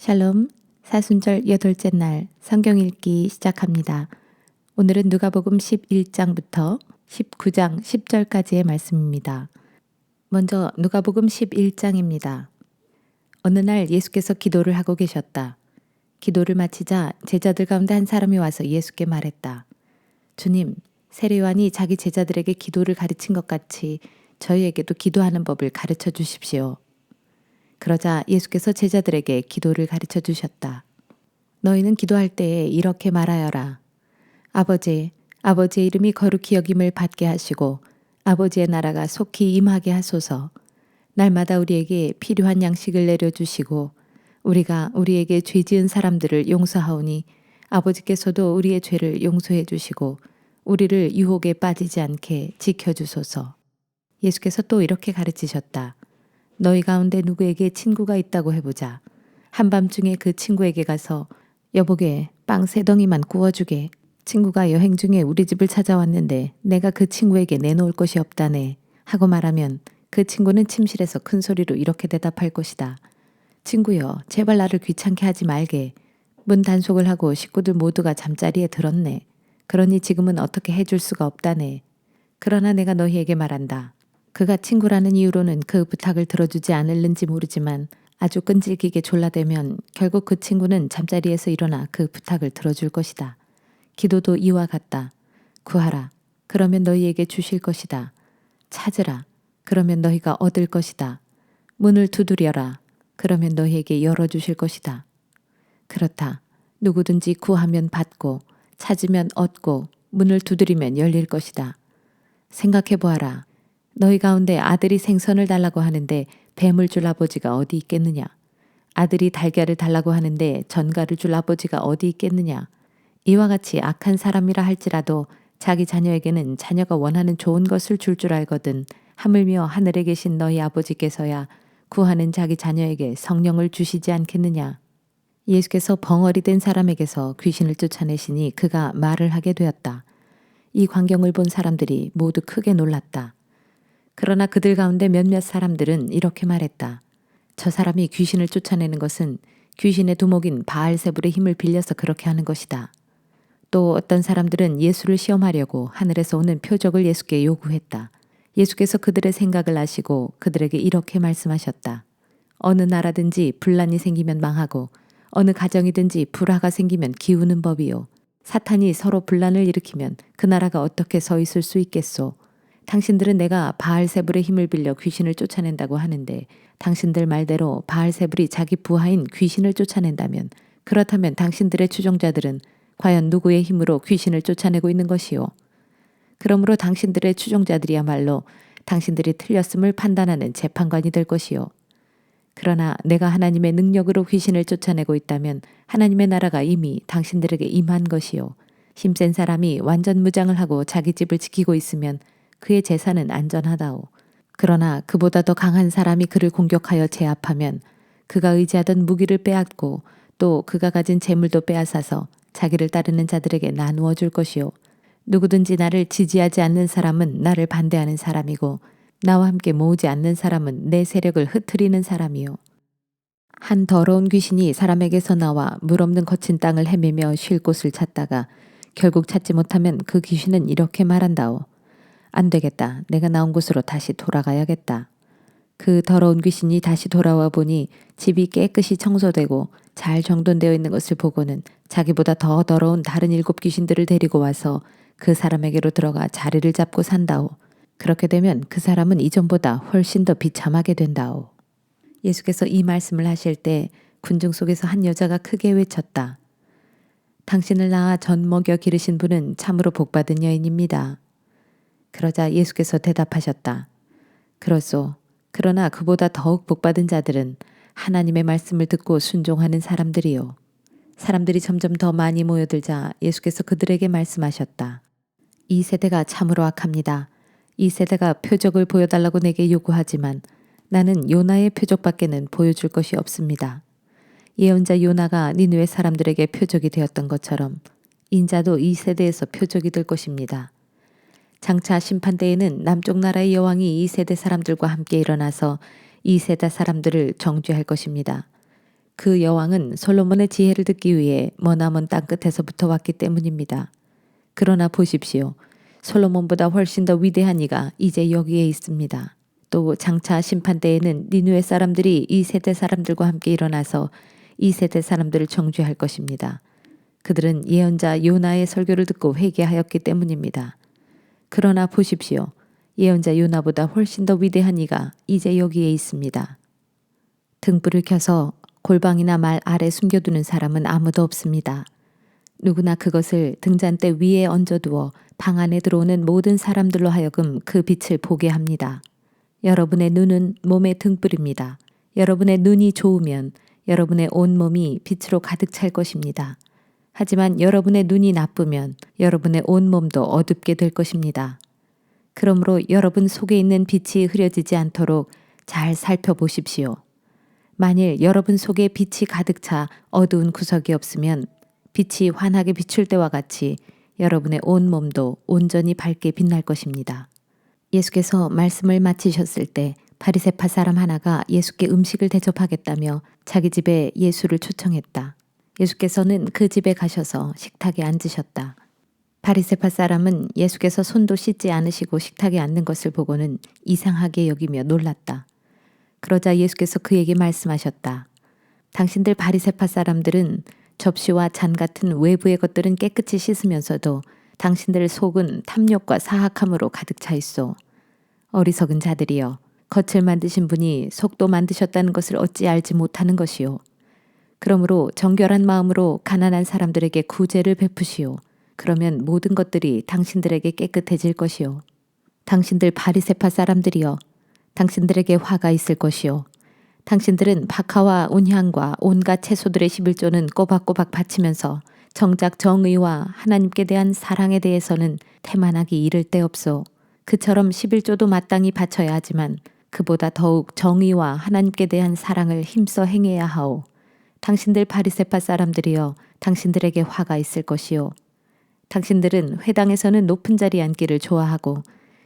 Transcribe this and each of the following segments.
샬롬, 사순절 여덟째 날 성경 읽기 시작합니다. 오늘은 누가복음 11장부터 19장 10절까지의 말씀입니다. 먼저 누가복음 11장입니다. 어느 날 예수께서 기도를 하고 계셨다. 기도를 마치자 제자들 가운데 한 사람이 와서 예수께 말했다. 주님, 세례 요한이 자기 제자들에게 기도를 가르친 것 같이 저희에게도 기도하는 법을 가르쳐 주십시오. 그러자 예수께서 제자들에게 기도를 가르쳐 주셨다. 너희는 기도할 때에 이렇게 말하여라. 아버지의 이름이 거룩히 여김을 받게 하시고 아버지의 나라가 속히 임하게 하소서. 날마다 우리에게 필요한 양식을 내려주시고 우리가 우리에게 죄 지은 사람들을 용서하오니 아버지께서도 우리의 죄를 용서해 주시고 우리를 유혹에 빠지지 않게 지켜주소서. 예수께서 또 이렇게 가르치셨다. 너희 가운데 누구에게 친구가 있다고 해보자. 한밤중에 그 친구에게 가서 여보게 빵 3덩이만 구워주게. 친구가 여행 중에 우리 집을 찾아왔는데 내가 그 친구에게 내놓을 것이 없다네 하고 말하면 그 친구는 침실에서 큰 소리로 이렇게 대답할 것이다. 친구여, 제발 나를 귀찮게 하지 말게. 문 단속을 하고 식구들 모두가 잠자리에 들었네. 그러니 지금은 어떻게 해줄 수가 없다네. 그러나 내가 너희에게 말한다. 그가 친구라는 이유로는 그 부탁을 들어주지 않을는지 모르지만 아주 끈질기게 졸라대면 결국 그 친구는 잠자리에서 일어나 그 부탁을 들어줄 것이다. 기도도 이와 같다. 구하라. 그러면 너희에게 주실 것이다. 찾으라. 그러면 너희가 얻을 것이다. 문을 두드려라. 그러면 너희에게 열어주실 것이다. 그렇다. 누구든지 구하면 받고 찾으면 얻고 문을 두드리면 열릴 것이다. 생각해보아라. 너희 가운데 아들이 생선을 달라고 하는데 뱀을 줄 아버지가 어디 있겠느냐? 아들이 달걀을 달라고 하는데 전갈을 줄 아버지가 어디 있겠느냐? 이와 같이 악한 사람이라 할지라도 자기 자녀에게는 자녀가 원하는 좋은 것을 줄 알거든 하물며 하늘에 계신 너희 아버지께서야 구하는 자기 자녀에게 성령을 주시지 않겠느냐? 예수께서 벙어리 된 사람에게서 귀신을 쫓아내시니 그가 말을 하게 되었다. 이 광경을 본 사람들이 모두 크게 놀랐다. 그러나 그들 가운데 몇몇 사람들은 이렇게 말했다. 저 사람이 귀신을 쫓아내는 것은 귀신의 두목인 바알세불의 힘을 빌려서 그렇게 하는 것이다. 또 어떤 사람들은 예수를 시험하려고 하늘에서 오는 표적을 예수께 요구했다. 예수께서 그들의 생각을 아시고 그들에게 이렇게 말씀하셨다. 어느 나라든지 분란이 생기면 망하고 어느 가정이든지 불화가 생기면 기우는 법이요. 사탄이 서로 분란을 일으키면 그 나라가 어떻게 서 있을 수 있겠소. 당신들은 내가 바알세불의 힘을 빌려 귀신을 쫓아낸다고 하는데 당신들 말대로 바알세불이 자기 부하인 귀신을 쫓아낸다면 그렇다면 당신들의 추종자들은 과연 누구의 힘으로 귀신을 쫓아내고 있는 것이요? 그러므로 당신들의 추종자들이야말로 당신들이 틀렸음을 판단하는 재판관이 될 것이요. 그러나 내가 하나님의 능력으로 귀신을 쫓아내고 있다면 하나님의 나라가 이미 당신들에게 임한 것이요. 힘센 사람이 완전 무장을 하고 자기 집을 지키고 있으면 그의 재산은 안전하다오. 그러나 그보다 더 강한 사람이 그를 공격하여 제압하면 그가 의지하던 무기를 빼앗고 또 그가 가진 재물도 빼앗아서 자기를 따르는 자들에게 나누어 줄 것이요. 누구든지 나를 지지하지 않는 사람은 나를 반대하는 사람이고 나와 함께 모으지 않는 사람은 내 세력을 흩트리는 사람이요. 한 더러운 귀신이 사람에게서 나와 물 없는 거친 땅을 헤매며 쉴 곳을 찾다가 결국 찾지 못하면 그 귀신은 이렇게 말한다오. 안 되겠다. 내가 나온 곳으로 다시 돌아가야겠다. 그 더러운 귀신이 다시 돌아와 보니 집이 깨끗이 청소되고 잘 정돈되어 있는 것을 보고는 자기보다 더 더러운 다른 7 귀신들을 데리고 와서 그 사람에게로 들어가 자리를 잡고 산다오. 그렇게 되면 그 사람은 이전보다 훨씬 더 비참하게 된다오. 예수께서 이 말씀을 하실 때 군중 속에서 한 여자가 크게 외쳤다. 당신을 낳아 전 먹여 기르신 분은 참으로 복받은 여인입니다. 그러자 예수께서 대답하셨다. 그렇소. 그러나 그보다 더욱 복받은 자들은 하나님의 말씀을 듣고 순종하는 사람들이요. 사람들이 점점 더 많이 모여들자 예수께서 그들에게 말씀하셨다. 이 세대가 참으로 악합니다. 이 세대가 표적을 보여달라고 내게 요구하지만 나는 요나의 표적밖에는 보여줄 것이 없습니다. 예언자 요나가 니느웨 사람들에게 표적이 되었던 것처럼 인자도 이 세대에서 표적이 될 것입니다. 장차 심판대에는 남쪽 나라의 여왕이 이 세대 사람들과 함께 일어나서 이 세대 사람들을 정죄할 것입니다. 그 여왕은 솔로몬의 지혜를 듣기 위해 머나먼 땅끝에서부터 왔기 때문입니다. 그러나 보십시오. 솔로몬보다 훨씬 더 위대한 이가 이제 여기에 있습니다. 또 장차 심판대에는 니느웨 사람들이 이 세대 사람들과 함께 일어나서 이 세대 사람들을 정죄할 것입니다. 그들은 예언자 요나의 설교를 듣고 회개하였기 때문입니다. 그러나 보십시오. 예언자 요나보다 훨씬 더 위대한 이가 이제 여기에 있습니다. 등불을 켜서 골방이나 말 아래 숨겨두는 사람은 아무도 없습니다. 누구나 그것을 등잔대 위에 얹어두어 방 안에 들어오는 모든 사람들로 하여금 그 빛을 보게 합니다. 여러분의 눈은 몸의 등불입니다. 여러분의 눈이 좋으면 여러분의 온몸이 빛으로 가득 찰 것입니다. 하지만 여러분의 눈이 나쁘면 여러분의 온몸도 어둡게 될 것입니다. 그러므로 여러분 속에 있는 빛이 흐려지지 않도록 잘 살펴보십시오. 만일 여러분 속에 빛이 가득 차 어두운 구석이 없으면 빛이 환하게 비출 때와 같이 여러분의 온몸도 온전히 밝게 빛날 것입니다. 예수께서 말씀을 마치셨을 때 바리새파 사람 하나가 예수께 음식을 대접하겠다며 자기 집에 예수를 초청했다. 예수께서는 그 집에 가셔서 식탁에 앉으셨다. 바리새파 사람은 예수께서 손도 씻지 않으시고 식탁에 앉는 것을 보고는 이상하게 여기며 놀랐다. 그러자 예수께서 그에게 말씀하셨다. 당신들 바리새파 사람들은 접시와 잔 같은 외부의 것들은 깨끗이 씻으면서도 당신들 속은 탐욕과 사악함으로 가득 차 있어. 어리석은 자들이여, 겉을 만드신 분이 속도 만드셨다는 것을 어찌 알지 못하는 것이요. 그러므로 정결한 마음으로 가난한 사람들에게 구제를 베푸시오. 그러면 모든 것들이 당신들에게 깨끗해질 것이요. 당신들 바리새파 사람들이여, 당신들에게 화가 있을 것이요. 당신들은 박하와 온향과 온갖 채소들의 11조는 꼬박꼬박 바치면서 정작 정의와 하나님께 대한 사랑에 대해서는 태만하기 이를 데 없소. 그처럼 11조도 마땅히 바쳐야 하지만 그보다 더욱 정의와 하나님께 대한 사랑을 힘써 행해야 하오. 당신들 바리새파 사람들이여, 당신들에게 화가 있을 것이요. 당신들은 회당에서는 높은 자리에 앉기를 좋아하고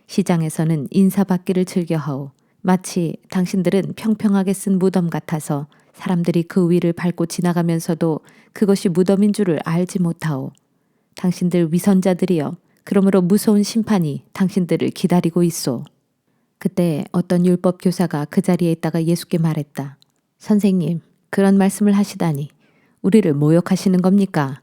시장에서는 인사받기를 즐겨하오. 마치 당신들은 평평하게 쓴 무덤 같아서 사람들이 그 위를 밟고 지나가면서도 그것이 무덤인 줄을 알지 못하오. 당신들 위선자들이여, 그러므로 무서운 심판이 당신들을 기다리고 있소. 그때 어떤 율법 교사가 그 자리에 있다가 예수께 말했다. 선생님, 그런 말씀을 하시다니 우리를 모욕하시는 겁니까?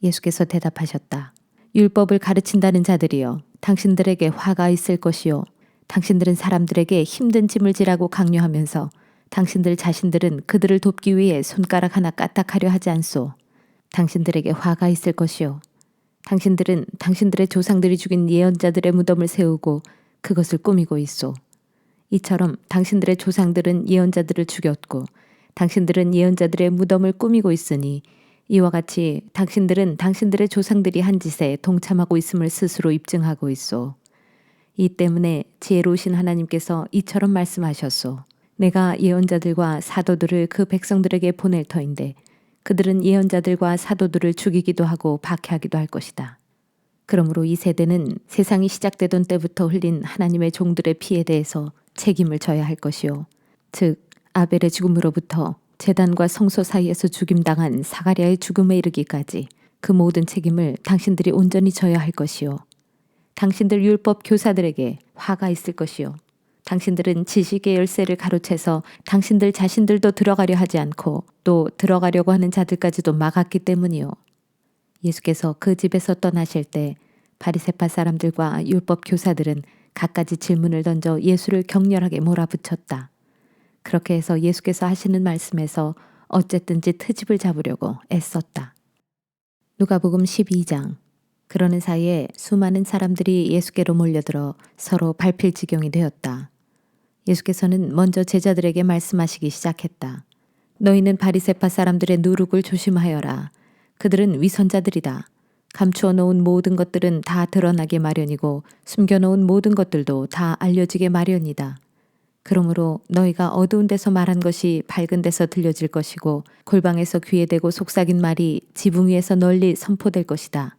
예수께서 대답하셨다. 율법을 가르친다는 자들이여, 당신들에게 화가 있을 것이요. 당신들은 사람들에게 힘든 짐을 지라고 강요하면서 당신들 자신들은 그들을 돕기 위해 손가락 하나 까딱하려 하지 않소. 당신들에게 화가 있을 것이요. 당신들은 당신들의 조상들이 죽인 예언자들의 무덤을 세우고 그것을 꾸미고 있소. 이처럼 당신들의 조상들은 예언자들을 죽였고 당신들은 예언자들의 무덤을 꾸미고 있으니 이와 같이 당신들은 당신들의 조상들이 한 짓에 동참하고 있음을 스스로 입증하고 있소. 이 때문에 지혜로우신 하나님께서 이처럼 말씀하셨소. 내가 예언자들과 사도들을 그 백성들에게 보낼 터인데 그들은 예언자들과 사도들을 죽이기도 하고 박해하기도 할 것이다. 그러므로 이 세대는 세상이 시작되던 때부터 흘린 하나님의 종들의 피에 대해서 책임을 져야 할 것이요. 즉 아벨의 죽음으로부터 제단과 성소 사이에서 죽임당한 사가랴의 죽음에 이르기까지 그 모든 책임을 당신들이 온전히 져야 할 것이요. 당신들 율법 교사들에게 화가 있을 것이요. 당신들은 지식의 열쇠를 가로채서 당신들 자신들도 들어가려 하지 않고 또 들어가려고 하는 자들까지도 막았기 때문이요. 예수께서 그 집에서 떠나실 때 바리새파 사람들과 율법 교사들은 갖가지 질문을 던져 예수를 격렬하게 몰아붙였다. 그렇게 해서 예수께서 하시는 말씀에서 어쨌든지 트집을 잡으려고 애썼다. 누가복음 12장. 그러는 사이에 수많은 사람들이 예수께로 몰려들어 서로 밟힐 지경이 되었다. 예수께서는 먼저 제자들에게 말씀하시기 시작했다. 너희는 바리새파 사람들의 누룩을 조심하여라. 그들은 위선자들이다. 감추어 놓은 모든 것들은 다 드러나게 마련이고 숨겨놓은 모든 것들도 다 알려지게 마련이다. 그러므로 너희가 어두운 데서 말한 것이 밝은 데서 들려질 것이고 골방에서 귀에 대고 속삭인 말이 지붕 위에서 널리 선포될 것이다.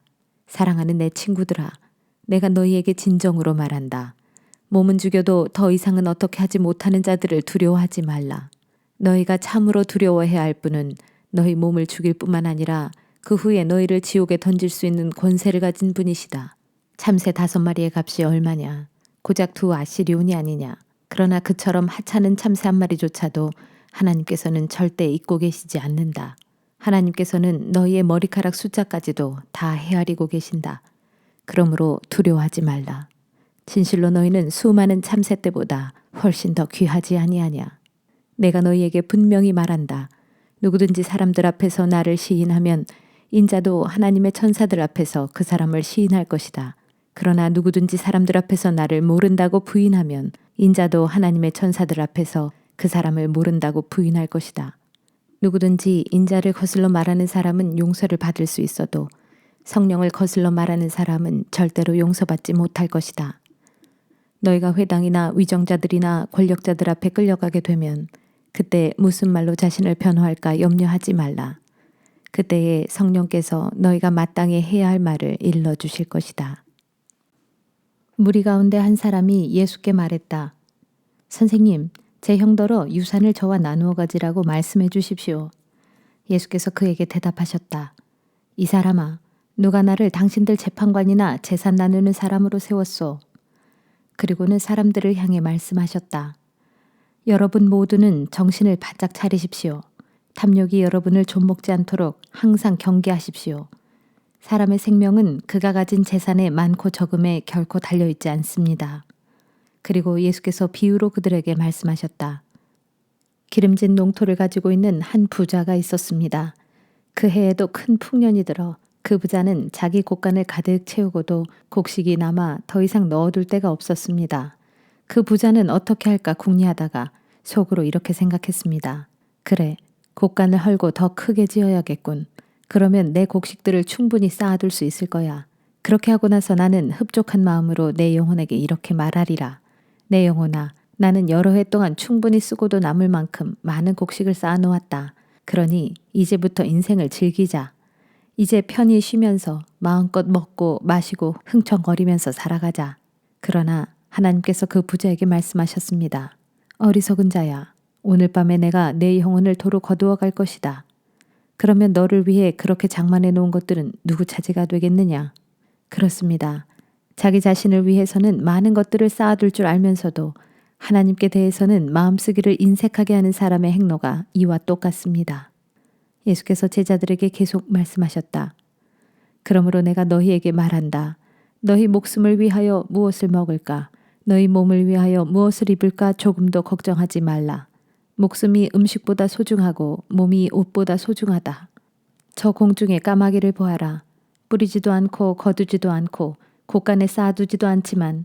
사랑하는 내 친구들아, 내가 너희에게 진정으로 말한다. 몸은 죽여도 더 이상은 어떻게 하지 못하는 자들을 두려워하지 말라. 너희가 참으로 두려워해야 할 분은 너희 몸을 죽일 뿐만 아니라 그 후에 너희를 지옥에 던질 수 있는 권세를 가진 분이시다. 참새 5마리의 값이 얼마냐? 고작 2 아시리온이 아니냐? 그러나 그처럼 하찮은 참새 1마리조차도 하나님께서는 절대 잊고 계시지 않는다. 하나님께서는 너희의 머리카락 숫자까지도 다 헤아리고 계신다. 그러므로 두려워하지 말라. 진실로 너희는 수많은 참새 떼보다 훨씬 더 귀하지 아니하냐. 내가 너희에게 분명히 말한다. 누구든지 사람들 앞에서 나를 시인하면 인자도 하나님의 천사들 앞에서 그 사람을 시인할 것이다. 그러나 누구든지 사람들 앞에서 나를 모른다고 부인하면 인자도 하나님의 천사들 앞에서 그 사람을 모른다고 부인할 것이다. 누구든지 인자를 거슬러 말하는 사람은 용서를 받을 수 있어도 성령을 거슬러 말하는 사람은 절대로 용서받지 못할 것이다. 너희가 회당이나 위정자들이나 권력자들 앞에 끌려가게 되면 그때 무슨 말로 자신을 변호할까 염려하지 말라. 그때에 성령께서 너희가 마땅히 해야 할 말을 일러주실 것이다. 무리 가운데 한 사람이 예수께 말했다. 선생님, 제 형더러 유산을 저와 나누어 가지라고 말씀해 주십시오. 예수께서 그에게 대답하셨다. 이 사람아, 누가 나를 당신들 재판관이나 재산 나누는 사람으로 세웠소? 그리고는 사람들을 향해 말씀하셨다. 여러분 모두는 정신을 바짝 차리십시오. 탐욕이 여러분을 좀먹지 않도록 항상 경계하십시오. 사람의 생명은 그가 가진 재산의 많고 적음에 결코 달려있지 않습니다. 그리고 예수께서 비유로 그들에게 말씀하셨다. 기름진 농토를 가지고 있는 한 부자가 있었습니다. 그 해에도 큰 풍년이 들어 그 부자는 자기 곡간을 가득 채우고도 곡식이 남아 더 이상 넣어둘 데가 없었습니다. 그 부자는 어떻게 할까 궁리하다가 속으로 이렇게 생각했습니다. 그래, 곡간을 헐고 더 크게 지어야겠군. 그러면 내 곡식들을 충분히 쌓아둘 수 있을 거야. 그렇게 하고 나서 나는 흡족한 마음으로 내 영혼에게 이렇게 말하리라. 내 영혼아, 나는 여러 해 동안 충분히 쓰고도 남을 만큼 많은 곡식을 쌓아놓았다. 그러니 이제부터 인생을 즐기자. 이제 편히 쉬면서 마음껏 먹고 마시고 흥청거리면서 살아가자. 그러나 하나님께서 그 부자에게 말씀하셨습니다. 어리석은 자야, 오늘 밤에 내가 내 영혼을 도로 거두어 갈 것이다. 그러면 너를 위해 그렇게 장만해 놓은 것들은 누구 차지가 되겠느냐? 그렇습니다. 자기 자신을 위해서는 많은 것들을 쌓아둘 줄 알면서도 하나님께 대해서는 마음쓰기를 인색하게 하는 사람의 행로가 이와 똑같습니다. 예수께서 제자들에게 계속 말씀하셨다. 그러므로 내가 너희에게 말한다. 너희 목숨을 위하여 무엇을 먹을까? 너희 몸을 위하여 무엇을 입을까? 조금도 걱정하지 말라. 목숨이 음식보다 소중하고 몸이 옷보다 소중하다. 저 공중의 까마귀를 보아라. 뿌리지도 않고 거두지도 않고 곳간에 쌓아두지도 않지만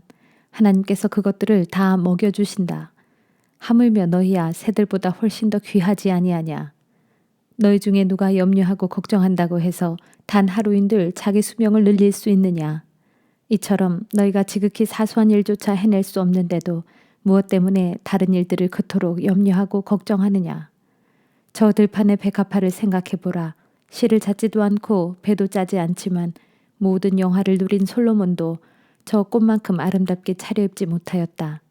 하나님께서 그것들을 다 먹여주신다. 하물며 너희야 새들보다 훨씬 더 귀하지 아니하냐. 너희 중에 누가 염려하고 걱정한다고 해서 단 하루인들 자기 수명을 늘릴 수 있느냐. 이처럼 너희가 지극히 사소한 일조차 해낼 수 없는데도 무엇 때문에 다른 일들을 그토록 염려하고 걱정하느냐. 저 들판의 백합화를 생각해보라. 실을 찾지도 않고 배도 짜지 않지만 모든 영화를 누린 솔로몬도 저 꽃만큼 아름답게 차려입지 못하였다.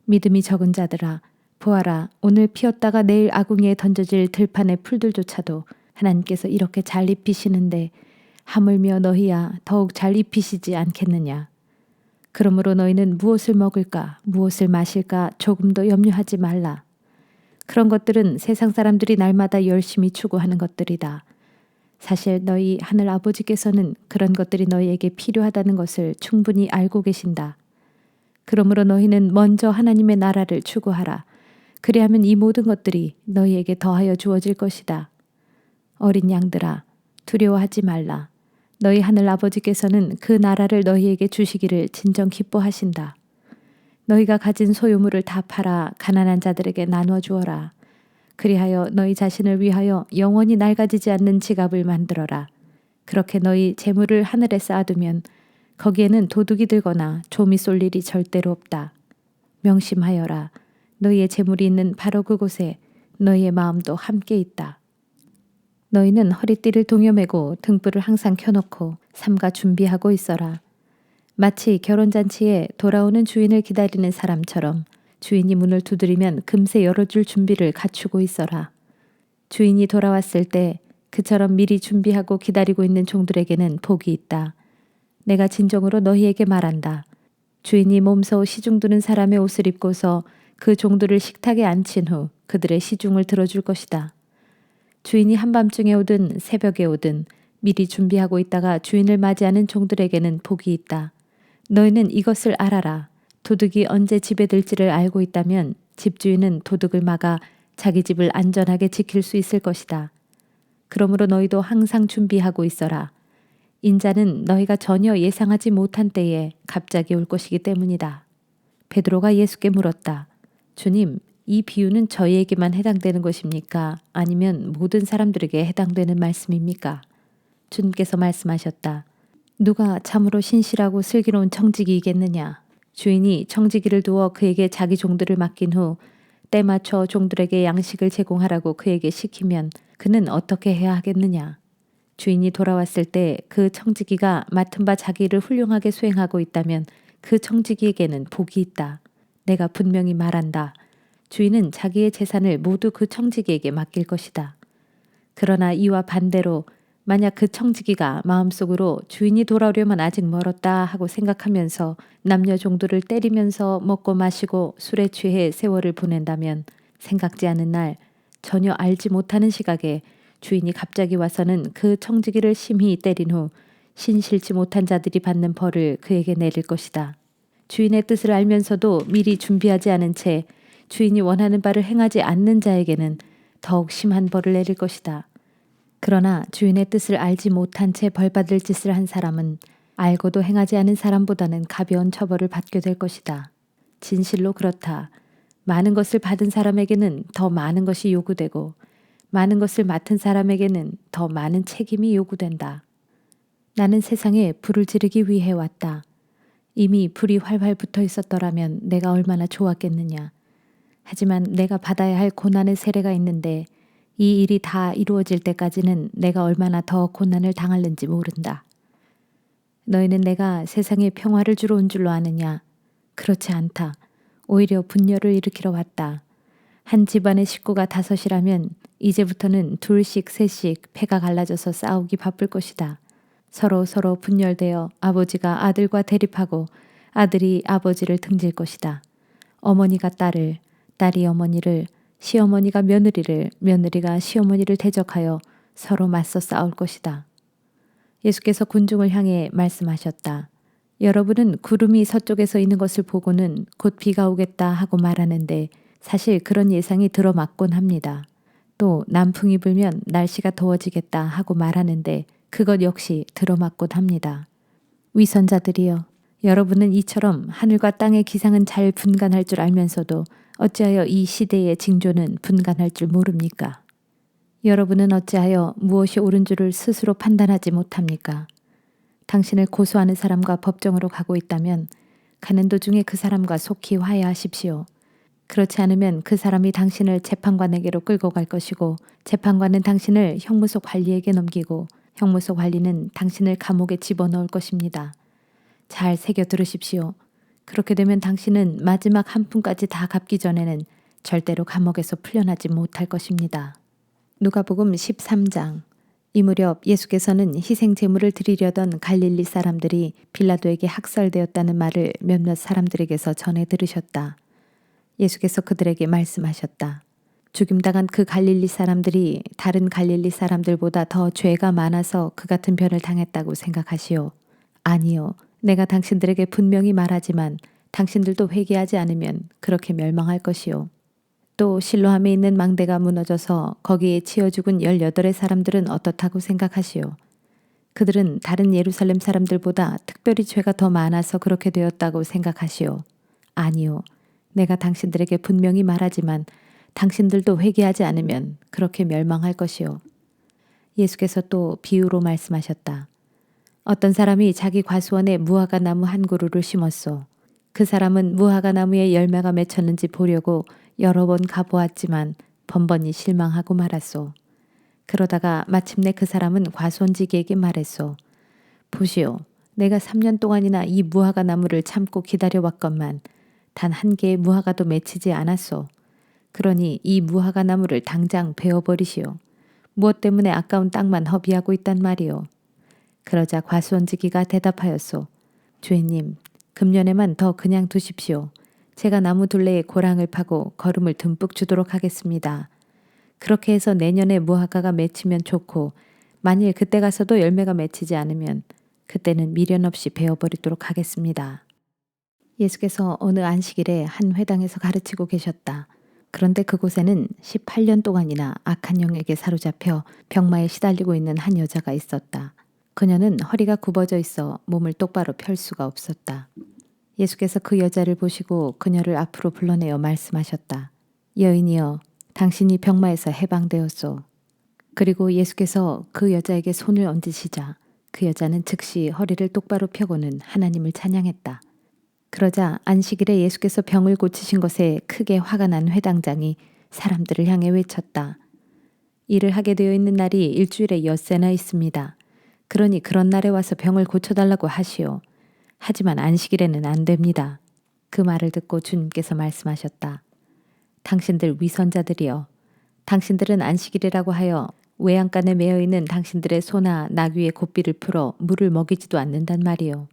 믿음이 적은 자들아, 보아라, 오늘 피었다가 내일 아궁이에 던져질 들판의 풀들조차도 하나님께서 이렇게 잘 입히시는데 하물며 너희야 더욱 잘 입히시지 않겠느냐. 그러므로 너희는 무엇을 먹을까, 무엇을 마실까 조금도 염려하지 말라. 그런 것들은 세상 사람들이 날마다 열심히 추구하는 것들이다. 사실 너희 하늘 아버지께서는 그런 것들이 너희에게 필요하다는 것을 충분히 알고 계신다. 그러므로 너희는 먼저 하나님의 나라를 추구하라. 그리하면 이 모든 것들이 너희에게 더하여 주어질 것이다. 어린 양들아, 두려워하지 말라. 너희 하늘 아버지께서는 그 나라를 너희에게 주시기를 진정 기뻐하신다. 너희가 가진 소유물을 다 팔아 가난한 자들에게 나누어 주어라. 그리하여 너희 자신을 위하여 영원히 낡아지지 않는 지갑을 만들어라. 그렇게 너희 재물을 하늘에 쌓아두면 거기에는 도둑이 들거나 좀이 쏠 일이 절대로 없다. 명심하여라. 너희의 재물이 있는 바로 그곳에 너희의 마음도 함께 있다. 너희는 허리띠를 동여매고 등불을 항상 켜놓고 삼가 준비하고 있어라. 마치 결혼잔치에 돌아오는 주인을 기다리는 사람처럼 주인이 문을 두드리면 금세 열어줄 준비를 갖추고 있어라. 주인이 돌아왔을 때 그처럼 미리 준비하고 기다리고 있는 종들에게는 복이 있다. 내가 진정으로 너희에게 말한다. 주인이 몸소 시중 두는 사람의 옷을 입고서 그 종들을 식탁에 앉힌 후 그들의 시중을 들어줄 것이다. 주인이 한밤중에 오든 새벽에 오든 미리 준비하고 있다가 주인을 맞이하는 종들에게는 복이 있다. 너희는 이것을 알아라. 도둑이 언제 집에 들지를 알고 있다면 집주인은 도둑을 막아 자기 집을 안전하게 지킬 수 있을 것이다. 그러므로 너희도 항상 준비하고 있어라. 인자는 너희가 전혀 예상하지 못한 때에 갑자기 올 것이기 때문이다. 베드로가 예수께 물었다. 주님, 이 비유는 저희에게만 해당되는 것입니까? 아니면 모든 사람들에게 해당되는 말씀입니까? 주님께서 말씀하셨다. 누가 참으로 신실하고 슬기로운 청지기이겠느냐? 주인이 청지기를 두어 그에게 자기 종들을 맡긴 후 때 맞춰 종들에게 양식을 제공하라고 그에게 시키면 그는 어떻게 해야 하겠느냐? 주인이 돌아왔을 때 그 청지기가 맡은 바 자기 일을 훌륭하게 수행하고 있다면 그 청지기에게는 복이 있다. 내가 분명히 말한다. 주인은 자기의 재산을 모두 그 청지기에게 맡길 것이다. 그러나 이와 반대로 만약 그 청지기가 마음속으로 주인이 돌아오려면 아직 멀었다 하고 생각하면서 남녀 종들을 때리면서 먹고 마시고 술에 취해 세월을 보낸다면 생각지 않은 날 전혀 알지 못하는 시각에 주인이 갑자기 와서는 그 청지기를 심히 때린 후 신실치 못한 자들이 받는 벌을 그에게 내릴 것이다. 주인의 뜻을 알면서도 미리 준비하지 않은 채 주인이 원하는 바를 행하지 않는 자에게는 더욱 심한 벌을 내릴 것이다. 그러나 주인의 뜻을 알지 못한 채 벌받을 짓을 한 사람은 알고도 행하지 않은 사람보다는 가벼운 처벌을 받게 될 것이다. 진실로 그렇다. 많은 것을 받은 사람에게는 더 많은 것이 요구되고 많은 것을 맡은 사람에게는 더 많은 책임이 요구된다. 나는 세상에 불을 지르기 위해 왔다. 이미 불이 활활 붙어 있었더라면 내가 얼마나 좋았겠느냐. 하지만 내가 받아야 할 고난의 세례가 있는데 이 일이 다 이루어질 때까지는 내가 얼마나 더 고난을 당할는지 모른다. 너희는 내가 세상에 평화를 주러 온 줄로 아느냐? 그렇지 않다. 오히려 분열을 일으키러 왔다. 한 집안의 식구가 5이라면 이제부터는 2씩 3씩 패가 갈라져서 싸우기 바쁠 것이다. 서로 분열되어 아버지가 아들과 대립하고 아들이 아버지를 등질 것이다. 어머니가 딸을, 딸이 어머니를, 시어머니가 며느리를, 며느리가 시어머니를 대적하여 서로 맞서 싸울 것이다. 예수께서 군중을 향해 말씀하셨다. 여러분은 구름이 서쪽에서 있는 것을 보고는 곧 비가 오겠다 하고 말하는데 사실 그런 예상이 들어맞곤 합니다. 또 남풍이 불면 날씨가 더워지겠다 하고 말하는데 그것 역시 들어맞곤 합니다. 위선자들이여, 여러분은 이처럼 하늘과 땅의 기상은 잘 분간할 줄 알면서도 어찌하여 이 시대의 징조는 분간할 줄 모릅니까? 여러분은 어찌하여 무엇이 옳은 줄을 스스로 판단하지 못합니까? 당신을 고소하는 사람과 법정으로 가고 있다면 가는 도중에 그 사람과 속히 화해하십시오. 그렇지 않으면 그 사람이 당신을 재판관에게로 끌고 갈 것이고 재판관은 당신을 형무소 관리에게 넘기고 형무소 관리는 당신을 감옥에 집어넣을 것입니다. 잘 새겨 들으십시오. 그렇게 되면 당신은 마지막 한 푼까지 다 갚기 전에는 절대로 감옥에서 풀려나지 못할 것입니다. 누가복음 13장. 이 무렵 예수께서는 희생 제물을 드리려던 갈릴리 사람들이 빌라도에게 학살되었다는 말을 몇몇 사람들에게서 전해 들으셨다. 예수께서 그들에게 말씀하셨다. 죽임당한 그 갈릴리 사람들이 다른 갈릴리 사람들보다 더 죄가 많아서 그 같은 변을 당했다고 생각하시오. 아니요. 내가 당신들에게 분명히 말하지만 당신들도 회개하지 않으면 그렇게 멸망할 것이요. 또 실로암에 있는 망대가 무너져서 거기에 치여 죽은 18의 사람들은 어떻다고 생각하시오. 그들은 다른 예루살렘 사람들보다 특별히 죄가 더 많아서 그렇게 되었다고 생각하시오. 아니요. 내가 당신들에게 분명히 말하지만 당신들도 회개하지 않으면 그렇게 멸망할 것이요. 예수께서 또 비유로 말씀하셨다. 어떤 사람이 자기 과수원에 무화과 나무 한 그루를 심었소. 그 사람은 무화과 나무에 열매가 맺혔는지 보려고 여러 번 가보았지만 번번이 실망하고 말았소. 그러다가 마침내 그 사람은 과수원지기에게 말했소. 보시오. 내가 3년 동안이나 이 무화과 나무를 참고 기다려왔건만 단 한 개의 무화과도 맺히지 않았소. 그러니 이 무화과 나무를 당장 베어버리시오. 무엇 때문에 아까운 땅만 허비하고 있단 말이오. 그러자 과수원지기가 대답하였소. 주인님, 금년에만 더 그냥 두십시오. 제가 나무 둘레에 고랑을 파고 거름을 듬뿍 주도록 하겠습니다. 그렇게 해서 내년에 무화과가 맺히면 좋고 만일 그때 가서도 열매가 맺히지 않으면 그때는 미련 없이 베어버리도록 하겠습니다. 예수께서 어느 안식일에 한 회당에서 가르치고 계셨다. 그런데 그곳에는 18년 동안이나 악한 영에게 사로잡혀 병마에 시달리고 있는 한 여자가 있었다. 그녀는 허리가 굽어져 있어 몸을 똑바로 펼 수가 없었다. 예수께서 그 여자를 보시고 그녀를 앞으로 불러내어 말씀하셨다. 여인이여, 당신이 병마에서 해방되었소. 그리고 예수께서 그 여자에게 손을 얹으시자 그 여자는 즉시 허리를 똑바로 펴고는 하나님을 찬양했다. 그러자 안식일에 예수께서 병을 고치신 것에 크게 화가 난 회당장이 사람들을 향해 외쳤다. 일을 하게 되어 있는 날이 일주일에 엿새나 있습니다. 그러니 그런 날에 와서 병을 고쳐달라고 하시오. 하지만 안식일에는 안 됩니다. 그 말을 듣고 주님께서 말씀하셨다. 당신들 위선자들이여, 당신들은 안식일이라고 하여 외양간에 매어 있는 당신들의 소나 나귀의 고삐를 풀어 물을 먹이지도 않는단 말이오.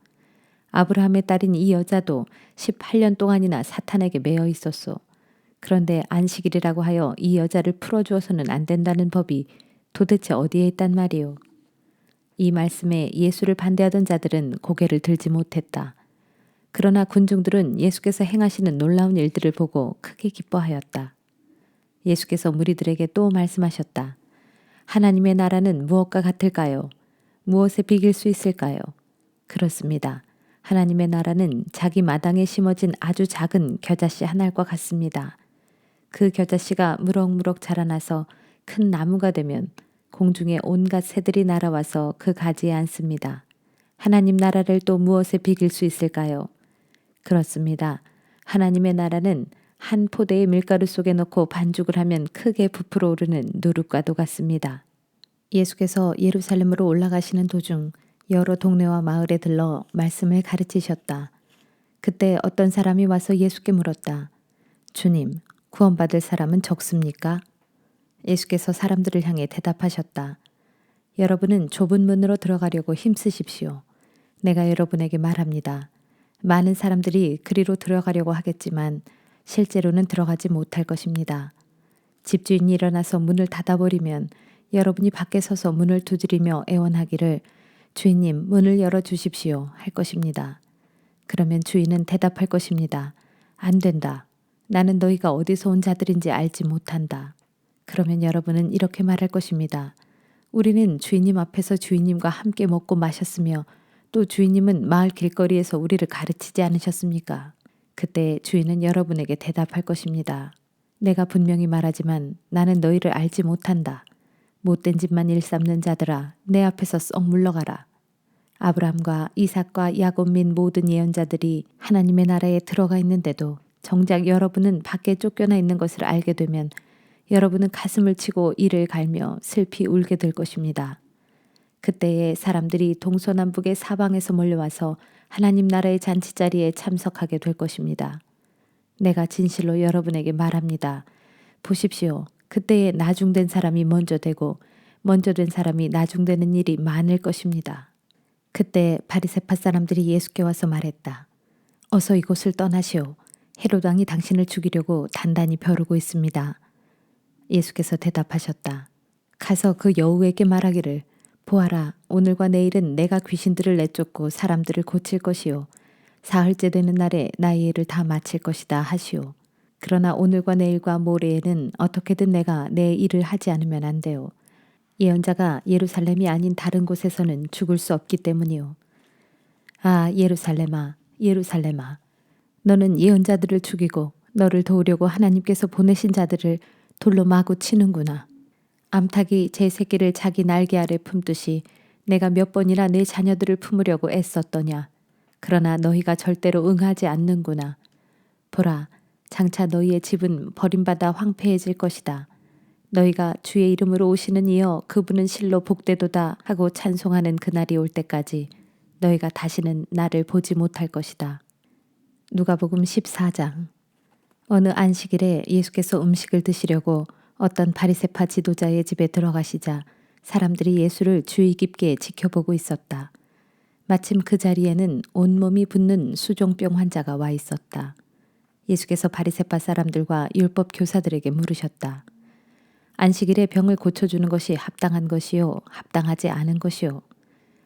아브라함의 딸인 이 여자도 18년 동안이나 사탄에게 매어 있었소. 그런데 안식일이라고 하여 이 여자를 풀어주어서는 안 된다는 법이 도대체 어디에 있단 말이오. 이 말씀에 예수를 반대하던 자들은 고개를 들지 못했다. 그러나 군중들은 예수께서 행하시는 놀라운 일들을 보고 크게 기뻐하였다. 예수께서 무리들에게 또 말씀하셨다. 하나님의 나라는 무엇과 같을까요? 무엇에 비길 수 있을까요? 그렇습니다. 하나님의 나라는 자기 마당에 심어진 아주 작은 겨자씨 한 알과 같습니다. 그 겨자씨가 무럭무럭 자라나서 큰 나무가 되면 공중에 온갖 새들이 날아와서 그 가지에 앉습니다. 하나님 나라를 또 무엇에 비길 수 있을까요? 그렇습니다. 하나님의 나라는 한 포대의 밀가루 속에 넣고 반죽을 하면 크게 부풀어 오르는 누룩과도 같습니다. 예수께서 예루살렘으로 올라가시는 도중 여러 동네와 마을에 들러 말씀을 가르치셨다. 그때 어떤 사람이 와서 예수께 물었다. 주님, 구원받을 사람은 적습니까? 예수께서 사람들을 향해 대답하셨다. 여러분은 좁은 문으로 들어가려고 힘쓰십시오. 내가 여러분에게 말합니다. 많은 사람들이 그리로 들어가려고 하겠지만 실제로는 들어가지 못할 것입니다. 집주인이 일어나서 문을 닫아버리면 여러분이 밖에 서서 문을 두드리며 애원하기를 주인님 문을 열어주십시오 할 것입니다. 그러면 주인은 대답할 것입니다. 안 된다. 나는 너희가 어디서 온 자들인지 알지 못한다. 그러면 여러분은 이렇게 말할 것입니다. 우리는 주인님 앞에서 주인님과 함께 먹고 마셨으며 또 주인님은 마을 길거리에서 우리를 가르치지 않으셨습니까? 그때 주인은 여러분에게 대답할 것입니다. 내가 분명히 말하지만 나는 너희를 알지 못한다. 못된 짓만 일삼는 자들아, 내 앞에서 썩 물러가라. 아브라함과 이삭과 야곱 및 모든 예언자들이 하나님의 나라에 들어가 있는데도 정작 여러분은 밖에 쫓겨나 있는 것을 알게 되면 여러분은 가슴을 치고 이를 갈며 슬피 울게 될 것입니다. 그때에 사람들이 동서남북의 사방에서 몰려와서 하나님 나라의 잔치자리에 참석하게 될 것입니다. 내가 진실로 여러분에게 말합니다. 보십시오. 그때에 나중된 사람이 먼저 되고 먼저 된 사람이 나중되는 일이 많을 것입니다. 그때 바리새파 사람들이 예수께 와서 말했다. 어서 이곳을 떠나시오. 헤롯 왕이 당신을 죽이려고 단단히 벼르고 있습니다. 예수께서 대답하셨다. 가서 그 여우에게 말하기를 보아라, 오늘과 내일은 내가 귀신들을 내쫓고 사람들을 고칠 것이요. 사흘째 되는 날에 나의 일을 다 마칠 것이다 하시오. 그러나 오늘과 내일과 모레에는 어떻게든 내가 내 일을 하지 않으면 안 돼요. 예언자가 예루살렘이 아닌 다른 곳에서는 죽을 수 없기 때문이요. 아, 예루살렘아, 예루살렘아. 너는 예언자들을 죽이고 너를 도우려고 하나님께서 보내신 자들을 돌로 마구 치는구나. 암탉이 제 새끼를 자기 날개 아래 품듯이 내가 몇 번이나 내 자녀들을 품으려고 애썼더냐. 그러나 너희가 절대로 응하지 않는구나. 보라, 장차 너희의 집은 버림받아 황폐해질 것이다. 너희가 주의 이름으로 오시는 이여 그분은 실로 복되도다 하고 찬송하는 그날이 올 때까지 너희가 다시는 나를 보지 못할 것이다. 누가복음 14장. 어느 안식일에 예수께서 음식을 드시려고 어떤 바리새파 지도자의 집에 들어가시자 사람들이 예수를 주의 깊게 지켜보고 있었다. 마침 그 자리에는 온몸이 붓는 수종병 환자가 와 있었다. 예수께서 바리새파 사람들과 율법 교사들에게 물으셨다. 안식일에 병을 고쳐주는 것이 합당한 것이요, 합당하지 않은 것이요.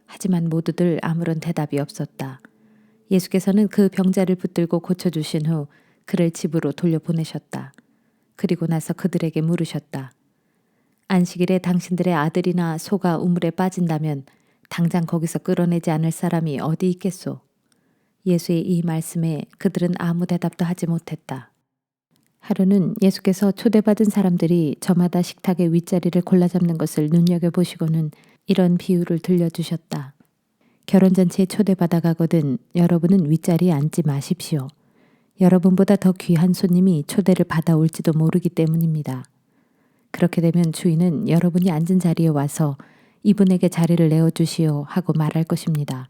하지만 모두들 아무런 대답이 없었다. 예수께서는 그 병자를 붙들고 고쳐주신 후 그를 집으로 돌려보내셨다. 그리고 나서 그들에게 물으셨다. 안식일에 당신들의 아들이나 소가 우물에 빠진다면 당장 거기서 끌어내지 않을 사람이 어디 있겠소? 예수의 이 말씀에 그들은 아무 대답도 하지 못했다. 하루는 예수께서 초대받은 사람들이 저마다 식탁의 윗자리를 골라잡는 것을 눈여겨보시고는 이런 비유를 들려주셨다. 결혼잔치에 초대받아 가거든 여러분은 윗자리에 앉지 마십시오. 여러분보다 더 귀한 손님이 초대를 받아올지도 모르기 때문입니다. 그렇게 되면 주인은 여러분이 앉은 자리에 와서 이분에게 자리를 내어주시오 하고 말할 것입니다.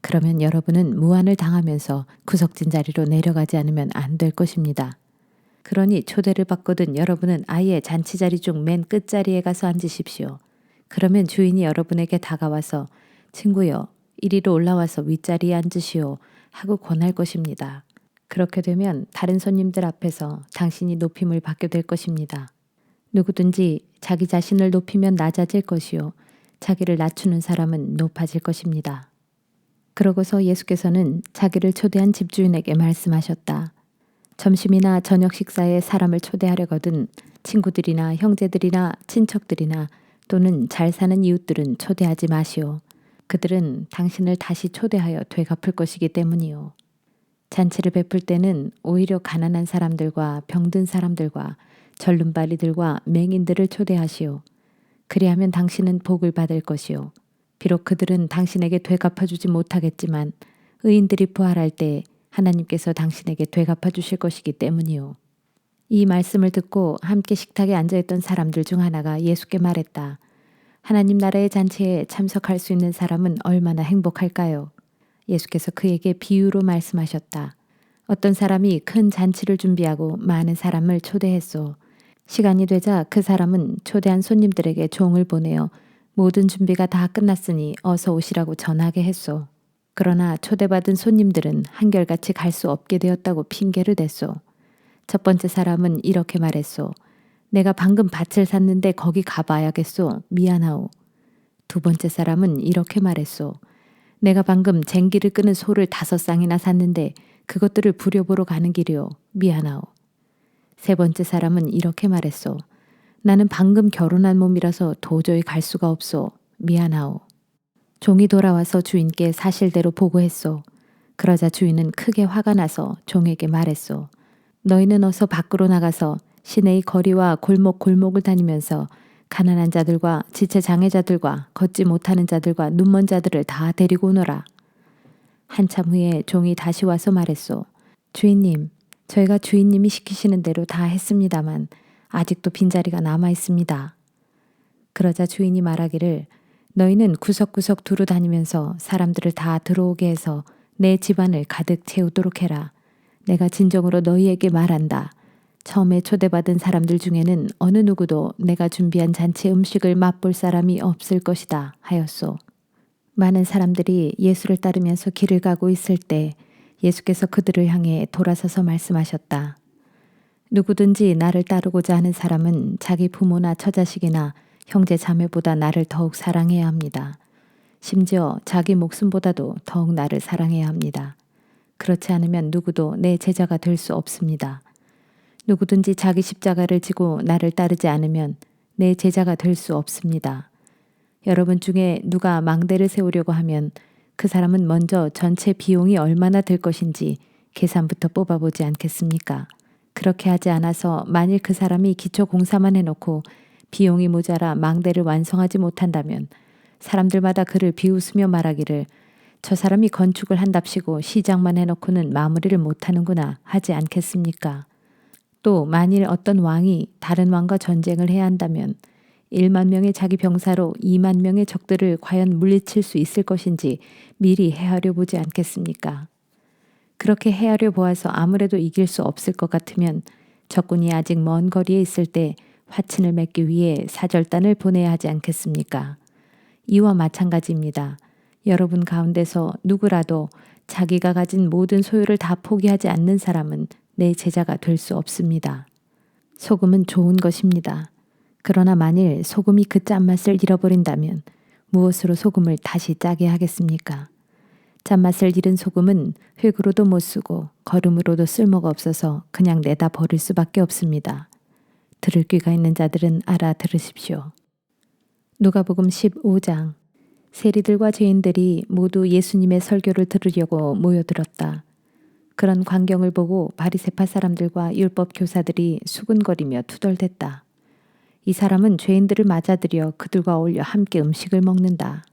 그러면 여러분은 무안을 당하면서 구석진 자리로 내려가지 않으면 안 될 것입니다. 그러니 초대를 받거든 여러분은 아예 잔치 자리 중 맨 끝자리에 가서 앉으십시오. 그러면 주인이 여러분에게 다가와서 친구여, 이리로 올라와서 윗자리에 앉으시오 하고 권할 것입니다. 그렇게 되면 다른 손님들 앞에서 당신이 높임을 받게 될 것입니다. 누구든지 자기 자신을 높이면 낮아질 것이요, 자기를 낮추는 사람은 높아질 것입니다. 그러고서 예수께서는 자기를 초대한 집주인에게 말씀하셨다. 점심이나 저녁 식사에 사람을 초대하려거든 친구들이나 형제들이나 친척들이나 또는 잘 사는 이웃들은 초대하지 마시오. 그들은 당신을 다시 초대하여 되갚을 것이기 때문이요. 잔치를 베풀 때는 오히려 가난한 사람들과 병든 사람들과 절름발이들과 맹인들을 초대하시오. 그리하면 당신은 복을 받을 것이요. 비록 그들은 당신에게 되갚아주지 못하겠지만 의인들이 부활할 때 하나님께서 당신에게 되갚아 주실 것이기 때문이요. 이 말씀을 듣고 함께 식탁에 앉아있던 사람들 중 하나가 예수께 말했다. 하나님 나라의 잔치에 참석할 수 있는 사람은 얼마나 행복할까요? 예수께서 그에게 비유로 말씀하셨다. 어떤 사람이 큰 잔치를 준비하고 많은 사람을 초대했소. 시간이 되자 그 사람은 초대한 손님들에게 종을 보내어 모든 준비가 다 끝났으니 어서 오시라고 전하게 했소. 그러나 초대받은 손님들은 한결같이 갈 수 없게 되었다고 핑계를 댔소. 첫 번째 사람은 이렇게 말했소. 내가 방금 밭을 샀는데 거기 가봐야겠소. 미안하오. 두 번째 사람은 이렇게 말했소. 내가 방금 쟁기를 끄는 소를 5쌍이나 샀는데 그것들을 부려보러 가는 길이오. 미안하오. 세 번째 사람은 이렇게 말했소. 나는 방금 결혼한 몸이라서 도저히 갈 수가 없소. 미안하오. 종이 돌아와서 주인께 사실대로 보고했소. 그러자 주인은 크게 화가 나서 종에게 말했소. 너희는 어서 밖으로 나가서 시내의 거리와 골목을 다니면서 가난한 자들과 지체 장애자들과 걷지 못하는 자들과 눈먼 자들을 다 데리고 오너라. 한참 후에 종이 다시 와서 말했소. 주인님, 저희가 주인님이 시키시는 대로 다 했습니다만 아직도 빈자리가 남아 있습니다. 그러자 주인이 말하기를 너희는 구석구석 두루 다니면서 사람들을 다 들어오게 해서 내 집안을 가득 채우도록 해라. 내가 진정으로 너희에게 말한다. 처음에 초대받은 사람들 중에는 어느 누구도 내가 준비한 잔치 음식을 맛볼 사람이 없을 것이다 하였소. 많은 사람들이 예수를 따르면서 길을 가고 있을 때 예수께서 그들을 향해 돌아서서 말씀하셨다. 누구든지 나를 따르고자 하는 사람은 자기 부모나 처자식이나 형제 자매보다 나를 더욱 사랑해야 합니다. 심지어 자기 목숨보다도 더욱 나를 사랑해야 합니다. 그렇지 않으면 누구도 내 제자가 될 수 없습니다. 누구든지 자기 십자가를 지고 나를 따르지 않으면 내 제자가 될 수 없습니다. 여러분 중에 누가 망대를 세우려고 하면 그 사람은 먼저 전체 비용이 얼마나 들 것인지 계산부터 뽑아보지 않겠습니까? 그렇게 하지 않아서 만일 그 사람이 기초 공사만 해놓고 비용이 모자라 망대를 완성하지 못한다면 사람들마다 그를 비웃으며 말하기를 저 사람이 건축을 한답시고 시작만 해놓고는 마무리를 못하는구나 하지 않겠습니까? 또 만일 어떤 왕이 다른 왕과 전쟁을 해야 한다면 1만 명의 자기 병사로 2만 명의 적들을 과연 물리칠 수 있을 것인지 미리 헤아려 보지 않겠습니까? 그렇게 헤아려 보아서 아무래도 이길 수 없을 것 같으면 적군이 아직 먼 거리에 있을 때 화친을 맺기 위해 사절단을 보내야 하지 않겠습니까? 이와 마찬가지입니다. 여러분 가운데서 누구라도 자기가 가진 모든 소유를 다 포기하지 않는 사람은 내 제자가 될 수 없습니다. 소금은 좋은 것입니다. 그러나 만일 소금이 그 짠맛을 잃어버린다면 무엇으로 소금을 다시 짜게 하겠습니까? 짠맛을 잃은 소금은 흙으로도 못 쓰고 거름으로도 쓸모가 없어서 그냥 내다 버릴 수밖에 없습니다. 들을 귀가 있는 자들은 알아들으십시오. 누가복음 15장. 세리들과 죄인들이 모두 예수님의 설교를 들으려고 모여들었다. 그런 광경을 보고 바리새파 사람들과 율법 교사들이 수군거리며 투덜댔다. 이 사람은 죄인들을 맞아들여 그들과 어울려 함께 음식을 먹는다.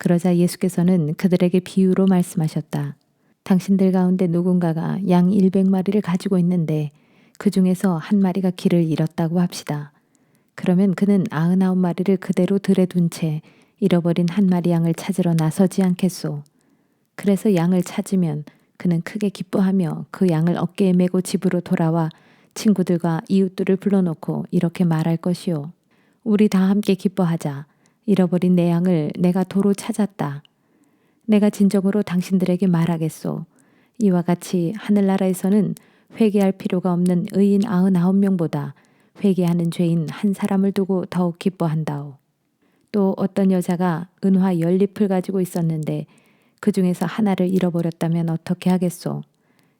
그러자 예수께서는 그들에게 비유로 말씀하셨다. 당신들 가운데 누군가가 양 100마리를 가지고 있는데 그 중에서 한 마리가 길을 잃었다고 합시다. 그러면 그는 99마리를 그대로 들에 둔 채 잃어버린 한 마리 양을 찾으러 나서지 않겠소. 그래서 양을 찾으면 그는 크게 기뻐하며 그 양을 어깨에 메고 집으로 돌아와 친구들과 이웃들을 불러놓고 이렇게 말할 것이요. 우리 다 함께 기뻐하자. 잃어버린 내 양을 내가 도로 찾았다. 내가 진정으로 당신들에게 말하겠소. 이와 같이 하늘나라에서는 회개할 필요가 없는 의인 99명보다 회개하는 죄인 한 사람을 두고 더욱 기뻐한다오. 또 어떤 여자가 은화 10잎을 가지고 있었는데 그 중에서 하나를 잃어버렸다면 어떻게 하겠소?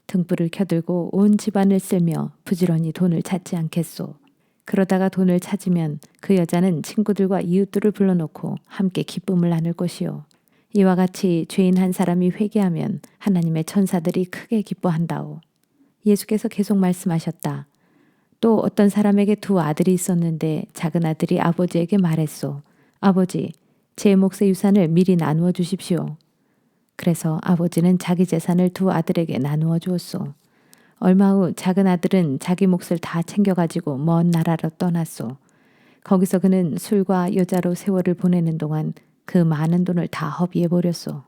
등불을 켜들고 온 집안을 쓸며 부지런히 돈을 찾지 않겠소? 그러다가 돈을 찾으면 그 여자는 친구들과 이웃들을 불러놓고 함께 기쁨을 나눌 것이요. 이와 같이 죄인 한 사람이 회개하면 하나님의 천사들이 크게 기뻐한다오. 예수께서 계속 말씀하셨다. 또 어떤 사람에게 두 아들이 있었는데 작은 아들이 아버지에게 말했소. 아버지, 제 몫의 유산을 미리 나누어 주십시오. 그래서 아버지는 자기 재산을 두 아들에게 나누어 주었소. 얼마 후 작은 아들은 자기 몫을 다 챙겨가지고 먼 나라로 떠났소. 거기서 그는 술과 여자로 세월을 보내는 동안 그 많은 돈을 다 허비해버렸소.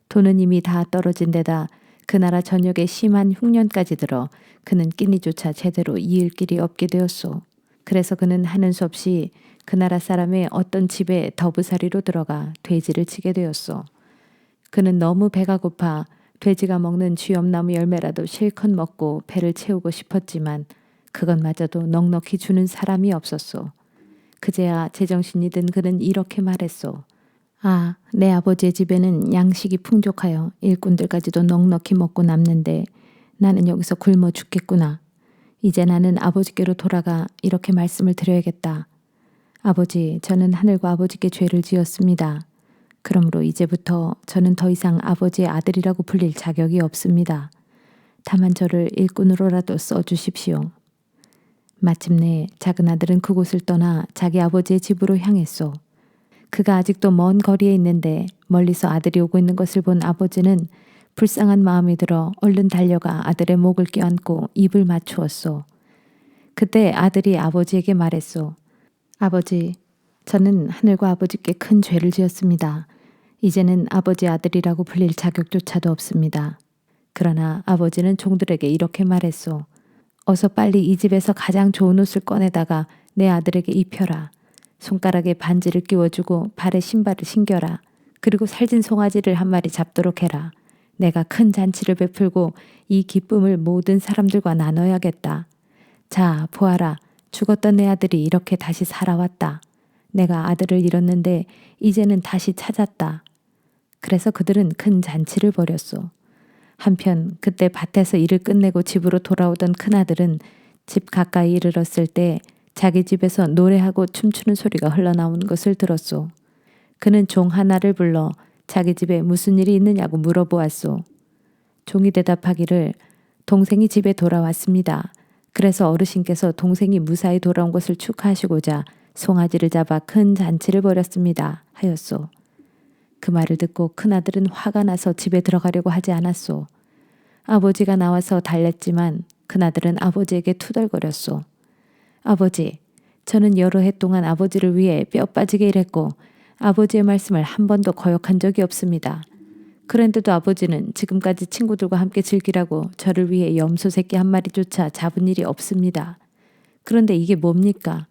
돈은 이미 다 떨어진 데다 그 나라 전역에 심한 흉년까지 들어 그는 끼니조차 제대로 이을 길이 없게 되었소. 그래서 그는 하는 수 없이 그 나라 사람의 어떤 집에 더부살이로 들어가 돼지를 치게 되었소. 그는 너무 배가 고파 돼지가 먹는 쥐엄나무 열매라도 실컷 먹고 배를 채우고 싶었지만 그것마저도 넉넉히 주는 사람이 없었소. 그제야 제정신이 든 그는 이렇게 말했소. 아, 내 아버지의 집에는 양식이 풍족하여 일꾼들까지도 넉넉히 먹고 남는데 나는 여기서 굶어 죽겠구나. 이제 나는 아버지께로 돌아가 이렇게 말씀을 드려야겠다. 아버지, 저는 하늘과 아버지께 죄를 지었습니다. 그러므로 이제부터 저는 더 이상 아버지의 아들이라고 불릴 자격이 없습니다. 다만 저를 일꾼으로라도 써주십시오. 마침내 작은 아들은 그곳을 떠나 자기 아버지의 집으로 향했소. 그가 아직도 먼 거리에 있는데 멀리서 아들이 오고 있는 것을 본 아버지는 불쌍한 마음이 들어 얼른 달려가 아들의 목을 껴안고 입을 맞추었소. 그때 아들이 아버지에게 말했소. 아버지, 저는 하늘과 아버지께 큰 죄를 지었습니다. 이제는 아버지 아들이라고 불릴 자격조차도 없습니다. 그러나 아버지는 종들에게 이렇게 말했소. 어서 빨리 이 집에서 가장 좋은 옷을 꺼내다가 내 아들에게 입혀라. 손가락에 반지를 끼워주고 발에 신발을 신겨라. 그리고 살진 송아지를 한 마리 잡도록 해라. 내가 큰 잔치를 베풀고 이 기쁨을 모든 사람들과 나눠야겠다. 자, 보아라. 죽었던 내 아들이 이렇게 다시 살아왔다. 내가 아들을 잃었는데 이제는 다시 찾았다. 그래서 그들은 큰 잔치를 벌였소. 한편 그때 밭에서 일을 끝내고 집으로 돌아오던 큰아들은 집 가까이 이르렀을 때 자기 집에서 노래하고 춤추는 소리가 흘러나오는 것을 들었소. 그는 종 하나를 불러 자기 집에 무슨 일이 있느냐고 물어보았소. 종이 대답하기를 동생이 집에 돌아왔습니다. 그래서 어르신께서 동생이 무사히 돌아온 것을 축하하시고자 송아지를 잡아 큰 잔치를 벌였습니다. 하였소. 그 말을 듣고 큰아들은 화가 나서 집에 들어가려고 하지 않았소. 아버지가 나와서 달랬지만 큰아들은 아버지에게 투덜거렸소. 아버지, 저는 여러 해 동안 아버지를 위해 뼈 빠지게 일했고 아버지의 말씀을 한 번도 거역한 적이 없습니다. 그런데도 아버지는 지금까지 친구들과 함께 즐기라고 저를 위해 염소 새끼 한 마리조차 잡은 일이 없습니다. 그런데 이게 뭡니까?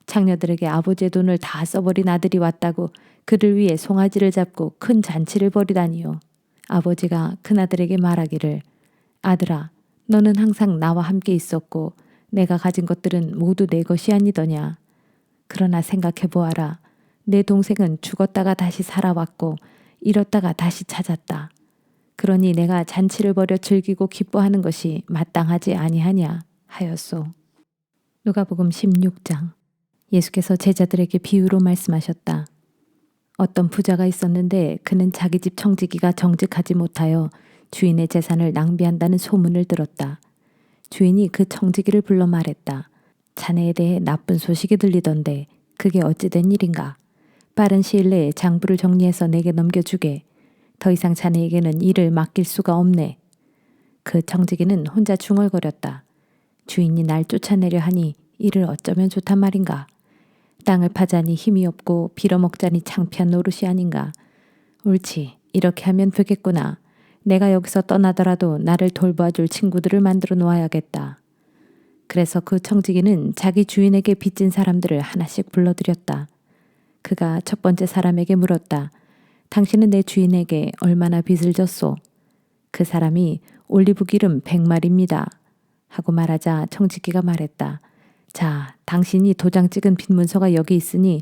장녀들에게 아버지의 돈을 다 써버린 아들이 왔다고 그를 위해 송아지를 잡고 큰 잔치를 벌이다니요. 아버지가 큰아들에게 말하기를, 아들아, 너는 항상 나와 함께 있었고 내가 가진 것들은 모두 내 것이 아니더냐. 그러나 생각해 보아라. 내 동생은 죽었다가 다시 살아왔고 잃었다가 다시 찾았다. 그러니 내가 잔치를 벌여 즐기고 기뻐하는 것이 마땅하지 아니하냐 하였소. 누가복음 16장. 예수께서 제자들에게 비유로 말씀하셨다. 어떤 부자가 있었는데 그는 자기 집 청지기가 정직하지 못하여 주인의 재산을 낭비한다는 소문을 들었다. 주인이 그 청지기를 불러 말했다. 자네에 대해 나쁜 소식이 들리던데 그게 어찌 된 일인가? 빠른 시일 내에 장부를 정리해서 내게 넘겨주게. 더 이상 자네에게는 일을 맡길 수가 없네. 그 청지기는 혼자 중얼거렸다. 주인이 날 쫓아내려 하니 이를 어쩌면 좋단 말인가. 땅을 파자니 힘이 없고 빌어먹자니 창피한 노릇이 아닌가. 옳지, 이렇게 하면 되겠구나. 내가 여기서 떠나더라도 나를 돌봐줄 친구들을 만들어 놓아야겠다. 그래서 그 청지기는 자기 주인에게 빚진 사람들을 하나씩 불러들였다. 그가 첫 번째 사람에게 물었다. 당신은 내 주인에게 얼마나 빚을 졌소? 그 사람이 올리브 기름 100마리입니다. 하고 말하자 청지기가 말했다. 자, 당신이 도장 찍은 빚 문서가 여기 있으니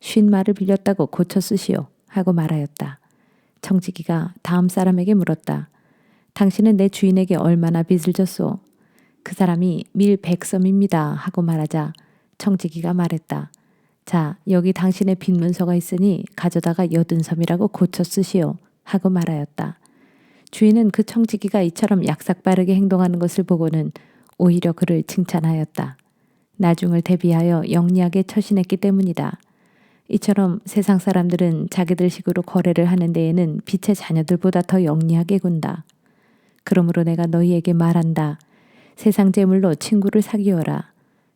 50마리를 빌렸다고 고쳐 쓰시오. 하고 말하였다. 청지기가 다음 사람에게 물었다. 당신은 내 주인에게 얼마나 빚을 졌소? 그 사람이 밀 100섬입니다. 하고 말하자 청지기가 말했다. 자, 여기 당신의 빚 문서가 있으니 가져다가 80섬이라고 고쳐 쓰시오. 하고 말하였다. 주인은 그 청지기가 이처럼 약삭빠르게 행동하는 것을 보고는 오히려 그를 칭찬하였다. 나중을 대비하여 영리하게 처신했기 때문이다. 이처럼 세상 사람들은 자기들 식으로 거래를 하는 데에는 빛의 자녀들보다 더 영리하게 군다. 그러므로 내가 너희에게 말한다. 세상 재물로 친구를 사귀어라.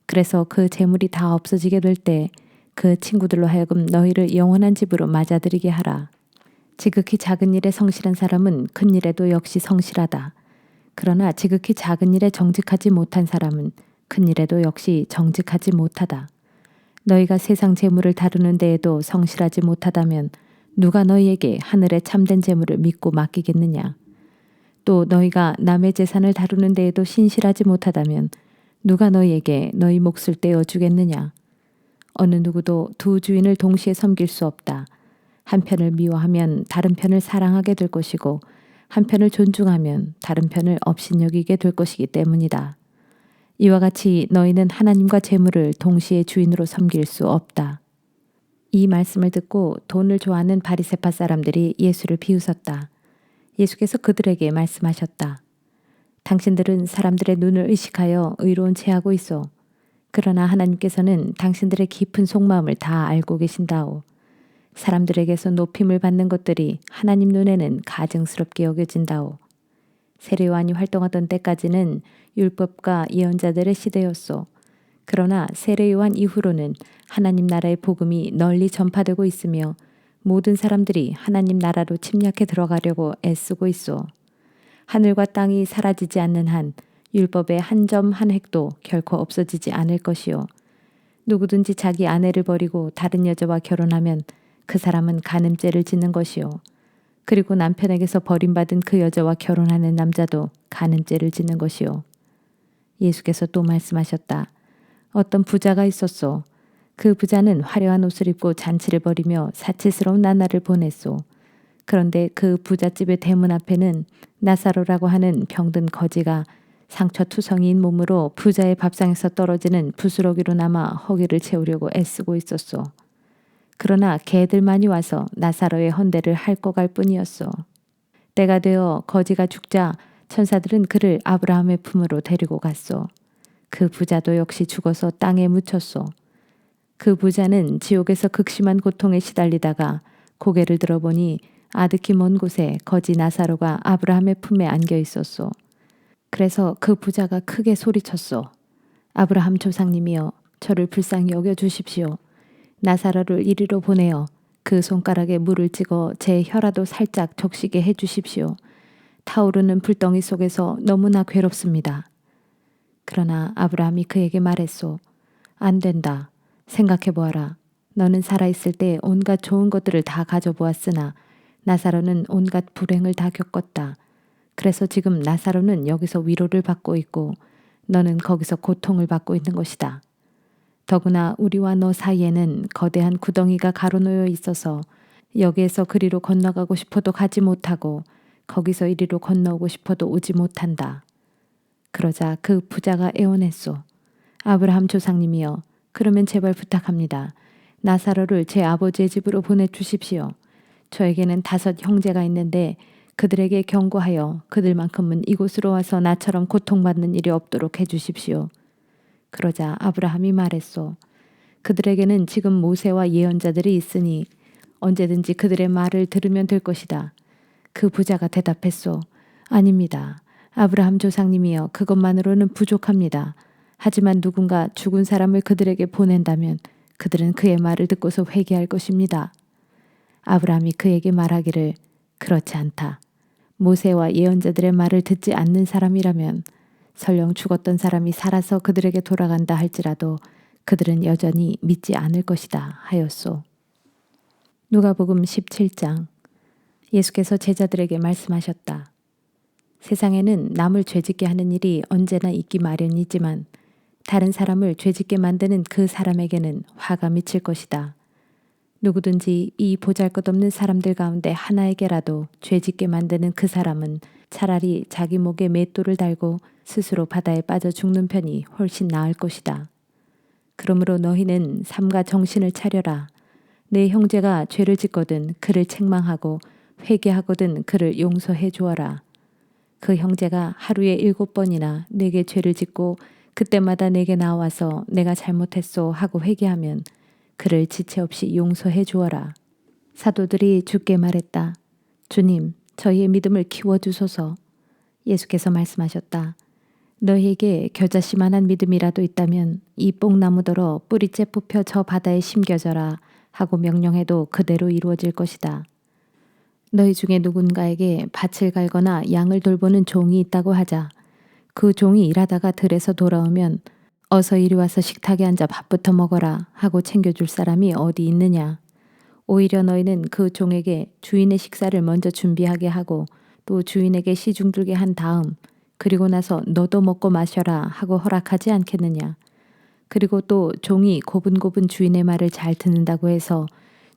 그래서 그 재물이 다 없어지게 될 때 그 친구들로 하여금 너희를 영원한 집으로 맞아들이게 하라. 지극히 작은 일에 성실한 사람은 큰 일에도 역시 성실하다. 그러나 지극히 작은 일에 정직하지 못한 사람은 큰 일에도 역시 정직하지 못하다. 너희가 세상 재물을 다루는 데에도 성실하지 못하다면 누가 너희에게 하늘의 참된 재물을 믿고 맡기겠느냐. 또 너희가 남의 재산을 다루는 데에도 신실하지 못하다면 누가 너희에게 너희 몫을 떼어주겠느냐. 어느 누구도 두 주인을 동시에 섬길 수 없다. 한편을 미워하면 다른 편을 사랑하게 될 것이고 한편을 존중하면 다른 편을 업신여기게 될 것이기 때문이다. 이와 같이 너희는 하나님과 재물을 동시에 주인으로 섬길 수 없다. 이 말씀을 듣고 돈을 좋아하는 바리새파 사람들이 예수를 비웃었다. 예수께서 그들에게 말씀하셨다. 당신들은 사람들의 눈을 의식하여 의로운 체하고 있어. 그러나 하나님께서는 당신들의 깊은 속마음을 다 알고 계신다오. 사람들에게서 높임을 받는 것들이 하나님 눈에는 가증스럽게 여겨진다오. 세례 요한이 활동하던 때까지는 율법과 예언자들의 시대였소. 그러나 세례 요한 이후로는 하나님 나라의 복음이 널리 전파되고 있으며 모든 사람들이 하나님 나라로 침략해 들어가려고 애쓰고 있소. 하늘과 땅이 사라지지 않는 한 율법의 한 점 한 획도 결코 없어지지 않을 것이요. 누구든지 자기 아내를 버리고 다른 여자와 결혼하면 그 사람은 간음죄를 짓는 것이요. 그리고 남편에게서 버림받은 그 여자와 결혼하는 남자도 간음죄를 짓는 것이요. 예수께서 또 말씀하셨다. 어떤 부자가 있었소. 그 부자는 화려한 옷을 입고 잔치를 벌이며 사치스러운 나날을 보냈소. 그런데 그 부잣집의 대문 앞에는 나사로라고 하는 병든 거지가 상처투성이인 몸으로 부자의 밥상에서 떨어지는 부스러기로 남아 허기를 채우려고 애쓰고 있었소. 그러나 개들만이 와서 나사로의 헌대를 핥고 갈 뿐이었소. 때가 되어 거지가 죽자 천사들은 그를 아브라함의 품으로 데리고 갔소. 그 부자도 역시 죽어서 땅에 묻혔소. 그 부자는 지옥에서 극심한 고통에 시달리다가 고개를 들어보니 아득히 먼 곳에 거지 나사로가 아브라함의 품에 안겨 있었소. 그래서 그 부자가 크게 소리쳤소. 아브라함 조상님이여, 저를 불쌍히 여겨 주십시오. 나사로를 이리로 보내어 그 손가락에 물을 찍어 제 혀라도 살짝 적시게 해 주십시오. 타오르는 불덩이 속에서 너무나 괴롭습니다. 그러나 아브라함이 그에게 말했소. 안 된다. 생각해 보아라. 너는 살아있을 때 온갖 좋은 것들을 다 가져보았으나 나사로는 온갖 불행을 다 겪었다. 그래서 지금 나사로는 여기서 위로를 받고 있고 너는 거기서 고통을 받고 있는 것이다. 더구나 우리와 너 사이에는 거대한 구덩이가 가로놓여 있어서 여기에서 그리로 건너가고 싶어도 가지 못하고 거기서 이리로 건너오고 싶어도 오지 못한다. 그러자 그 부자가 애원했소. 아브라함 조상님이여, 그러면 제발 부탁합니다. 나사로를 제 아버지의 집으로 보내주십시오. 저에게는 5 형제가 있는데 그들에게 경고하여 그들만큼은 이곳으로 와서 나처럼 고통받는 일이 없도록 해주십시오. 그러자 아브라함이 말했소. 그들에게는 지금 모세와 예언자들이 있으니 언제든지 그들의 말을 들으면 될 것이다. 그 부자가 대답했소. 아닙니다. 아브라함 조상님이여, 그것만으로는 부족합니다. 하지만 누군가 죽은 사람을 그들에게 보낸다면 그들은 그의 말을 듣고서 회개할 것입니다. 아브라함이 그에게 말하기를 그렇지 않다. 모세와 예언자들의 말을 듣지 않는 사람이라면 설령 죽었던 사람이 살아서 그들에게 돌아간다 할지라도 그들은 여전히 믿지 않을 것이다 하였소. 누가복음 17장. 예수께서 제자들에게 말씀하셨다. 세상에는 남을 죄짓게 하는 일이 언제나 있기 마련이지만 다른 사람을 죄짓게 만드는 그 사람에게는 화가 미칠 것이다. 누구든지 이 보잘것없는 사람들 가운데 하나에게라도 죄짓게 만드는 그 사람은 차라리 자기 목에 맷돌을 달고 스스로 바다에 빠져 죽는 편이 훨씬 나을 것이다. 그러므로 너희는 삼가 정신을 차려라. 내 형제가 죄를 짓거든 그를 책망하고 회개하거든 그를 용서해 주어라. 그 형제가 하루에 7번이나 내게 죄를 짓고 그때마다 내게 나와서 내가 잘못했소 하고 회개하면 그를 지체 없이 용서해 주어라. 사도들이 주께 말했다. 주님, 저희의 믿음을 키워주소서. 예수께서 말씀하셨다. 너희에게 겨자씨만한 믿음이라도 있다면 이 뽕나무더러 뿌리째 뽑혀 저 바다에 심겨져라 하고 명령해도 그대로 이루어질 것이다. 너희 중에 누군가에게 밭을 갈거나 양을 돌보는 종이 있다고 하자. 그 종이 일하다가 들에서 돌아오면 어서 이리 와서 식탁에 앉아 밥부터 먹어라 하고 챙겨줄 사람이 어디 있느냐. 오히려 너희는 그 종에게 주인의 식사를 먼저 준비하게 하고 또 주인에게 시중 들게 한 다음 그리고 나서 너도 먹고 마셔라 하고 허락하지 않겠느냐. 그리고 또 종이 고분고분 주인의 말을 잘 듣는다고 해서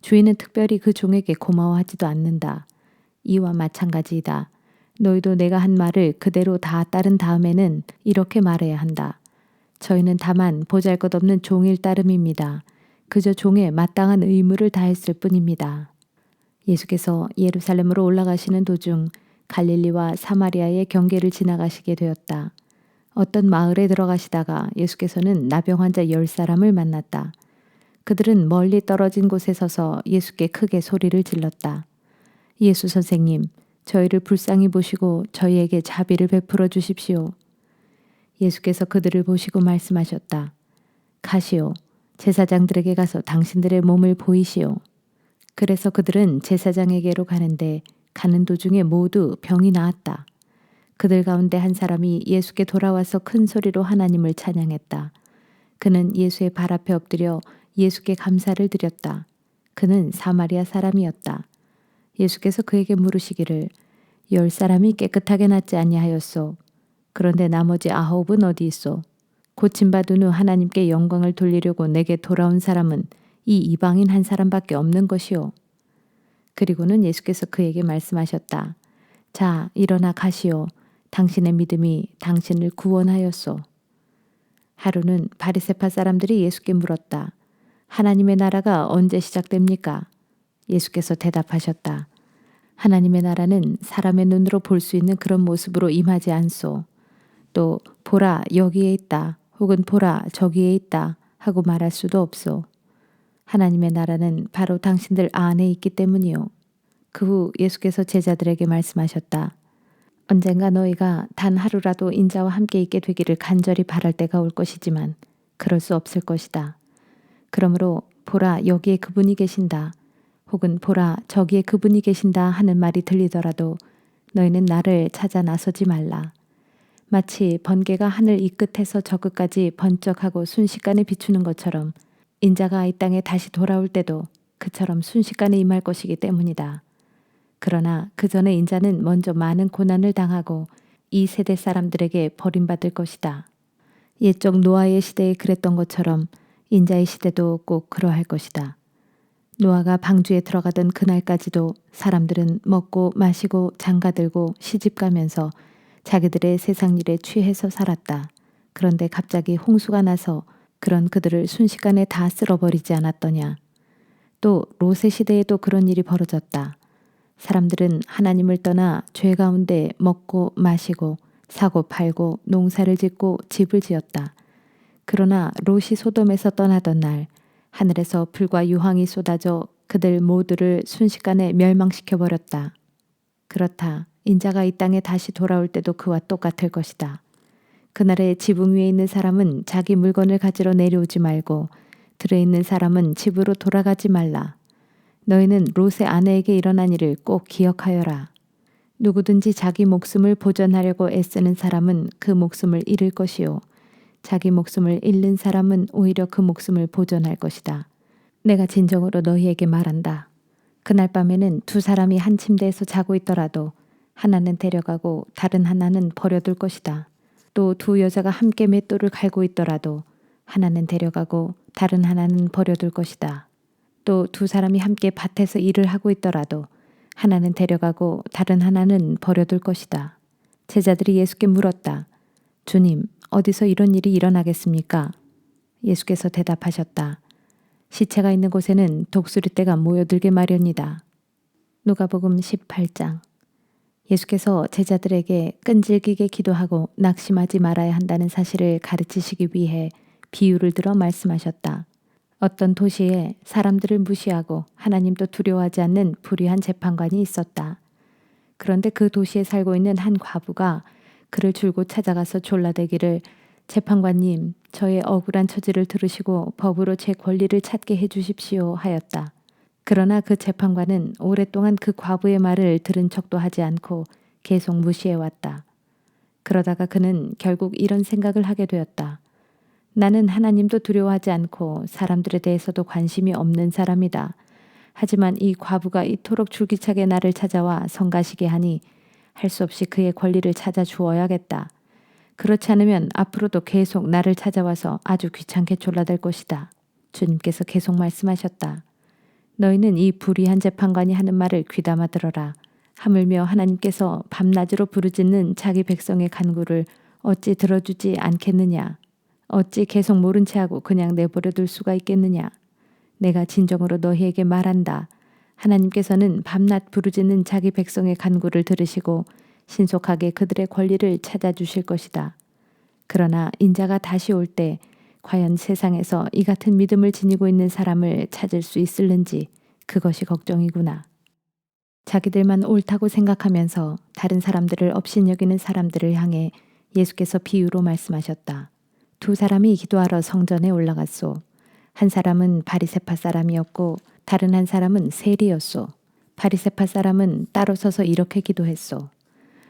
주인은 특별히 그 종에게 고마워하지도 않는다. 이와 마찬가지이다. 너희도 내가 한 말을 그대로 다 따른 다음에는 이렇게 말해야 한다. 저희는 다만 보잘것없는 종일 따름입니다. 그저 종에 마땅한 의무를 다했을 뿐입니다. 예수께서 예루살렘으로 올라가시는 도중 갈릴리와 사마리아의 경계를 지나가시게 되었다. 어떤 마을에 들어가시다가 예수께서는 나병 환자 10사람을 만났다. 그들은 멀리 떨어진 곳에 서서 예수께 크게 소리를 질렀다. 예수 선생님, 저희를 불쌍히 보시고 저희에게 자비를 베풀어 주십시오. 예수께서 그들을 보시고 말씀하셨다. 가시오. 제사장들에게 가서 당신들의 몸을 보이시오. 그래서 그들은 제사장에게로 가는데 가는 도중에 모두 병이 나았다. 그들 가운데 한 사람이 예수께 돌아와서 큰 소리로 하나님을 찬양했다. 그는 예수의 발 앞에 엎드려 예수께 감사를 드렸다. 그는 사마리아 사람이었다. 예수께서 그에게 물으시기를 10사람이 깨끗하게 낫지 아니하였소. 그런데 나머지 9은 어디 있소? 고침받은 후 하나님께 영광을 돌리려고 내게 돌아온 사람은 이 이방인 한 사람밖에 없는 것이오. 그리고는 예수께서 그에게 말씀하셨다. 자, 일어나 가시오. 당신의 믿음이 당신을 구원하였소. 하루는 바리새파 사람들이 예수께 물었다. 하나님의 나라가 언제 시작됩니까? 예수께서 대답하셨다. 하나님의 나라는 사람의 눈으로 볼 수 있는 그런 모습으로 임하지 않소. 또 보라 여기에 있다 혹은 보라 저기에 있다 하고 말할 수도 없소. 하나님의 나라는 바로 당신들 안에 있기 때문이요. 그 후 예수께서 제자들에게 말씀하셨다. 언젠가 너희가 단 하루라도 인자와 함께 있게 되기를 간절히 바랄 때가 올 것이지만 그럴 수 없을 것이다. 그러므로 보라 여기에 그분이 계신다. 혹은 보라 저기에 그분이 계신다 하는 말이 들리더라도 너희는 나를 찾아 나서지 말라. 마치 번개가 하늘 이 끝에서 저 끝까지 번쩍하고 순식간에 비추는 것처럼 인자가 이 땅에 다시 돌아올 때도 그처럼 순식간에 임할 것이기 때문이다. 그러나 그 전에 인자는 먼저 많은 고난을 당하고 이 세대 사람들에게 버림받을 것이다. 옛적 노아의 시대에 그랬던 것처럼 인자의 시대도 꼭 그러할 것이다. 노아가 방주에 들어가던 그날까지도 사람들은 먹고 마시고 장가들고 시집가면서 자기들의 세상 일에 취해서 살았다. 그런데 갑자기 홍수가 나서 그런 그들을 순식간에 다 쓸어버리지 않았더냐. 또 롯의 시대에도 그런 일이 벌어졌다. 사람들은 하나님을 떠나 죄 가운데 먹고 마시고 사고 팔고 농사를 짓고 집을 지었다. 그러나 롯이 소돔에서 떠나던 날 하늘에서 불과 유황이 쏟아져 그들 모두를 순식간에 멸망시켜버렸다. 그렇다. 인자가 이 땅에 다시 돌아올 때도 그와 똑같을 것이다. 그날의 지붕 위에 있는 사람은 자기 물건을 가지러 내려오지 말고 들에 있는 사람은 집으로 돌아가지 말라. 너희는 롯의 아내에게 일어난 일을 꼭 기억하여라. 누구든지 자기 목숨을 보전하려고 애쓰는 사람은 그 목숨을 잃을 것이요. 자기 목숨을 잃는 사람은 오히려 그 목숨을 보전할 것이다. 내가 진정으로 너희에게 말한다. 그날 밤에는 두 사람이 한 침대에서 자고 있더라도 하나는 데려가고 다른 하나는 버려둘 것이다. 또 두 여자가 함께 맷돌을 갈고 있더라도 하나는 데려가고 다른 하나는 버려둘 것이다. 또 두 사람이 함께 밭에서 일을 하고 있더라도 하나는 데려가고 다른 하나는 버려둘 것이다. 제자들이 예수께 물었다. 주님, 어디서 이런 일이 일어나겠습니까? 예수께서 대답하셨다. 시체가 있는 곳에는 독수리떼가 모여들게 마련이다. 누가복음 18장. 예수께서 제자들에게 끈질기게 기도하고 낙심하지 말아야 한다는 사실을 가르치시기 위해 비유를 들어 말씀하셨다. 어떤 도시에 사람들을 무시하고 하나님도 두려워하지 않는 불의한 재판관이 있었다. 그런데 그 도시에 살고 있는 한 과부가 그를 줄곧 찾아가서 졸라대기를 재판관님, 저의 억울한 처지를 들으시고 법으로 제 권리를 찾게 해주십시오 하였다. 그러나 그 재판관은 오랫동안 그 과부의 말을 들은 척도 하지 않고 계속 무시해왔다. 그러다가 그는 결국 이런 생각을 하게 되었다. 나는 하나님도 두려워하지 않고 사람들에 대해서도 관심이 없는 사람이다. 하지만 이 과부가 이토록 줄기차게 나를 찾아와 성가시게 하니 할 수 없이 그의 권리를 찾아 주어야겠다. 그렇지 않으면 앞으로도 계속 나를 찾아와서 아주 귀찮게 졸라댈 것이다. 주님께서 계속 말씀하셨다. 너희는 이 불의한 재판관이 하는 말을 귀담아 들어라. 하물며 하나님께서 밤낮으로 부르짖는 자기 백성의 간구를 어찌 들어주지 않겠느냐. 어찌 계속 모른 채 하고 그냥 내버려 둘 수가 있겠느냐. 내가 진정으로 너희에게 말한다. 하나님께서는 밤낮 부르짖는 자기 백성의 간구를 들으시고 신속하게 그들의 권리를 찾아주실 것이다. 그러나 인자가 다시 올 때 과연 세상에서 이 같은 믿음을 지니고 있는 사람을 찾을 수 있을는지 그것이 걱정이구나. 자기들만 옳다고 생각하면서 다른 사람들을 업신여기는 사람들을 향해 예수께서 비유로 말씀하셨다. 두 사람이 기도하러 성전에 올라갔소. 한 사람은 바리새파 사람이었고 다른 한 사람은 세리였소. 바리새파 사람은 따로 서서 이렇게 기도했소.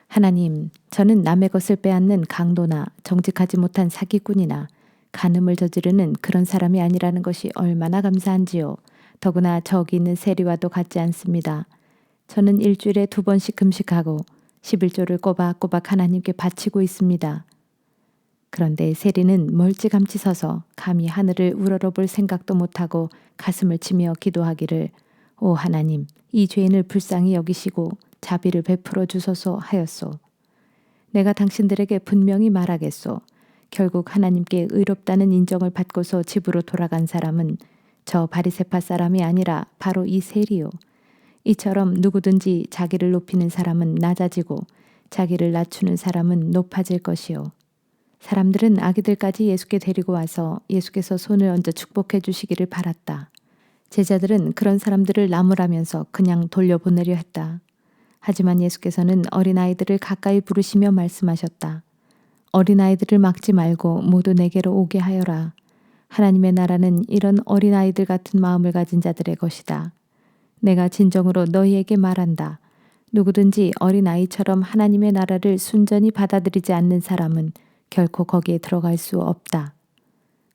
하나님, 저는 남의 것을 빼앗는 강도나 정직하지 못한 사기꾼이나 간음을 저지르는 그런 사람이 아니라는 것이 얼마나 감사한지요. 더구나 저기 있는 세리와도 같지 않습니다. 저는 일주일에 2번씩 금식하고 11조를 꼬박꼬박 하나님께 바치고 있습니다. 그런데 세리는 멀찌감치 서서 감히 하늘을 우러러볼 생각도 못하고 가슴을 치며 기도하기를 오 하나님, 이 죄인을 불쌍히 여기시고 자비를 베풀어 주소서 하였소. 내가 당신들에게 분명히 말하겠소. 결국 하나님께 의롭다는 인정을 받고서 집으로 돌아간 사람은 저 바리새파 사람이 아니라 바로 이 세리요. 이처럼 누구든지 자기를 높이는 사람은 낮아지고 자기를 낮추는 사람은 높아질 것이요. 사람들은 아기들까지 예수께 데리고 와서 예수께서 손을 얹어 축복해 주시기를 바랐다. 제자들은 그런 사람들을 나무라면서 그냥 돌려보내려 했다. 하지만 예수께서는 어린아이들을 가까이 부르시며 말씀하셨다. 어린아이들을 막지 말고 모두 내게로 오게 하여라. 하나님의 나라는 이런 어린아이들 같은 마음을 가진 자들의 것이다. 내가 진정으로 너희에게 말한다. 누구든지 어린아이처럼 하나님의 나라를 순전히 받아들이지 않는 사람은 결코 거기에 들어갈 수 없다.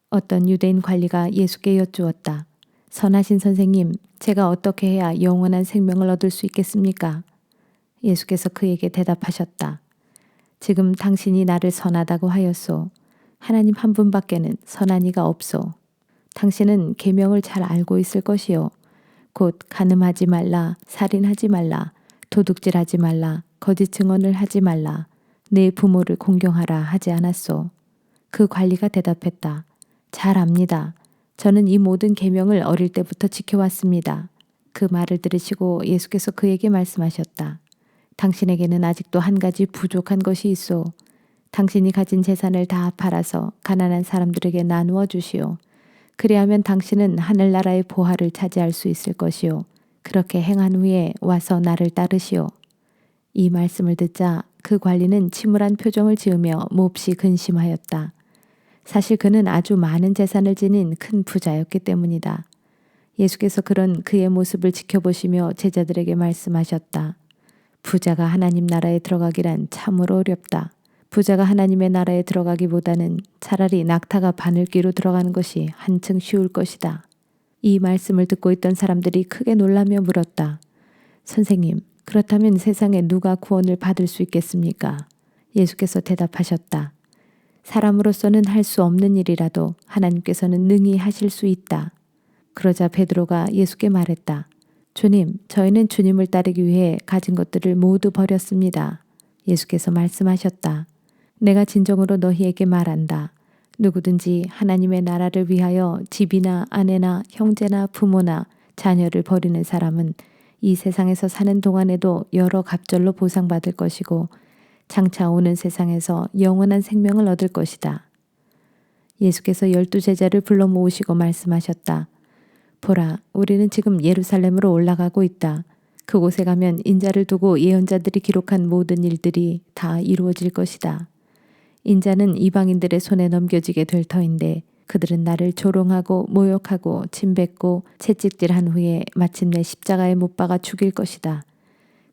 어떤 유대인 관리가 예수께 여쭈었다. 선하신 선생님, 제가 어떻게 해야 영원한 생명을 얻을 수 있겠습니까? 예수께서 그에게 대답하셨다. 지금 당신이 나를 선하다고 하였소. 하나님 한 분밖에는 선한 이가 없소. 당신은 계명을 잘 알고 있을 것이요. 곧 간음하지 말라, 살인하지 말라, 도둑질하지 말라, 거짓 증언을 하지 말라, 내 부모를 공경하라 하지 않았소. 그 관리가 대답했다. 잘 압니다. 저는 이 모든 계명을 어릴 때부터 지켜왔습니다. 그 말을 들으시고 예수께서 그에게 말씀하셨다. 당신에게는 아직도 한 가지 부족한 것이 있소. 당신이 가진 재산을 다 팔아서 가난한 사람들에게 나누어 주시오. 그리하면 당신은 하늘나라의 보화를 차지할 수 있을 것이요. 그렇게 행한 후에 와서 나를 따르시오. 이 말씀을 듣자 그 관리는 침울한 표정을 지으며 몹시 근심하였다. 사실 그는 아주 많은 재산을 지닌 큰 부자였기 때문이다. 예수께서 그런 그의 모습을 지켜보시며 제자들에게 말씀하셨다. 부자가 하나님 나라에 들어가기란 참으로 어렵다. 부자가 하나님의 나라에 들어가기보다는 차라리 낙타가 바늘귀로 들어가는 것이 한층 쉬울 것이다. 이 말씀을 듣고 있던 사람들이 크게 놀라며 물었다. 선생님, 그렇다면 세상에 누가 구원을 받을 수 있겠습니까? 예수께서 대답하셨다. 사람으로서는 할 수 없는 일이라도 하나님께서는 능히 하실 수 있다. 그러자 베드로가 예수께 말했다. 주님, 저희는 주님을 따르기 위해 가진 것들을 모두 버렸습니다. 예수께서 말씀하셨다. 내가 진정으로 너희에게 말한다. 누구든지 하나님의 나라를 위하여 집이나 아내나 형제나 부모나 자녀를 버리는 사람은 이 세상에서 사는 동안에도 여러 갑절로 보상받을 것이고 장차 오는 세상에서 영원한 생명을 얻을 것이다. 예수께서 12제자를 불러 모으시고 말씀하셨다. 보라, 우리는 지금 예루살렘으로 올라가고 있다. 그곳에 가면 인자를 두고 예언자들이 기록한 모든 일들이 다 이루어질 것이다. 인자는 이방인들의 손에 넘겨지게 될 터인데 그들은 나를 조롱하고 모욕하고 침뱉고 채찍질한 후에 마침내 십자가에 못 박아 죽일 것이다.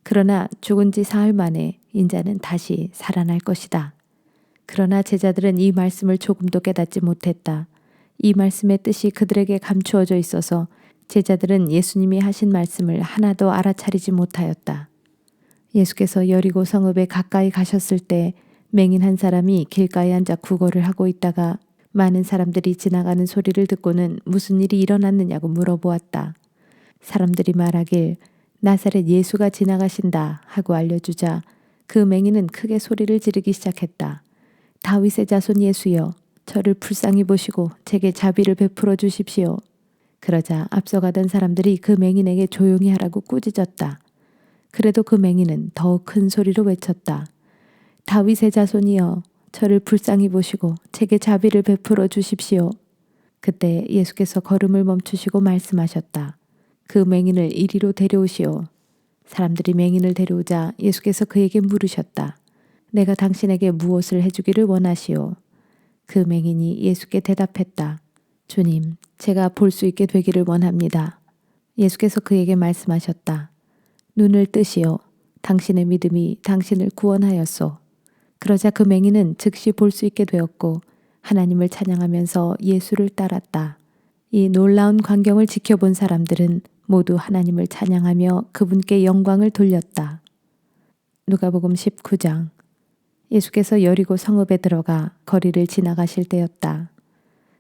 그러나 죽은 지 사흘 만에 인자는 다시 살아날 것이다. 그러나 제자들은 이 말씀을 조금도 깨닫지 못했다. 이 말씀의 뜻이 그들에게 감추어져 있어서 제자들은 예수님이 하신 말씀을 하나도 알아차리지 못하였다. 예수께서 여리고 성읍에 가까이 가셨을 때 맹인 한 사람이 길가에 앉아 구걸을 하고 있다가 많은 사람들이 지나가는 소리를 듣고는 무슨 일이 일어났느냐고 물어보았다. 사람들이 말하길 나사렛 예수가 지나가신다 하고 알려주자 그 맹인은 크게 소리를 지르기 시작했다. 다윗의 자손 예수여, 저를 불쌍히 보시고 제게 자비를 베풀어 주십시오. 그러자 앞서가던 사람들이 그 맹인에게 조용히 하라고 꾸짖었다. 그래도 그 맹인은 더욱 큰 소리로 외쳤다. 다윗의 자손이여, 저를 불쌍히 보시고 제게 자비를 베풀어 주십시오. 그때 예수께서 걸음을 멈추시고 말씀하셨다. 그 맹인을 이리로 데려오시오. 사람들이 맹인을 데려오자 예수께서 그에게 물으셨다. 내가 당신에게 무엇을 해주기를 원하시오? 그 맹인이 예수께 대답했다. 주님, 제가 볼 수 있게 되기를 원합니다. 예수께서 그에게 말씀하셨다. 눈을 뜨시오. 당신의 믿음이 당신을 구원하였소. 그러자 그 맹인은 즉시 볼 수 있게 되었고 하나님을 찬양하면서 예수를 따랐다. 이 놀라운 광경을 지켜본 사람들은 모두 하나님을 찬양하며 그분께 영광을 돌렸다. 누가복음 19장. 예수께서 여리고 성읍에 들어가 거리를 지나가실 때였다.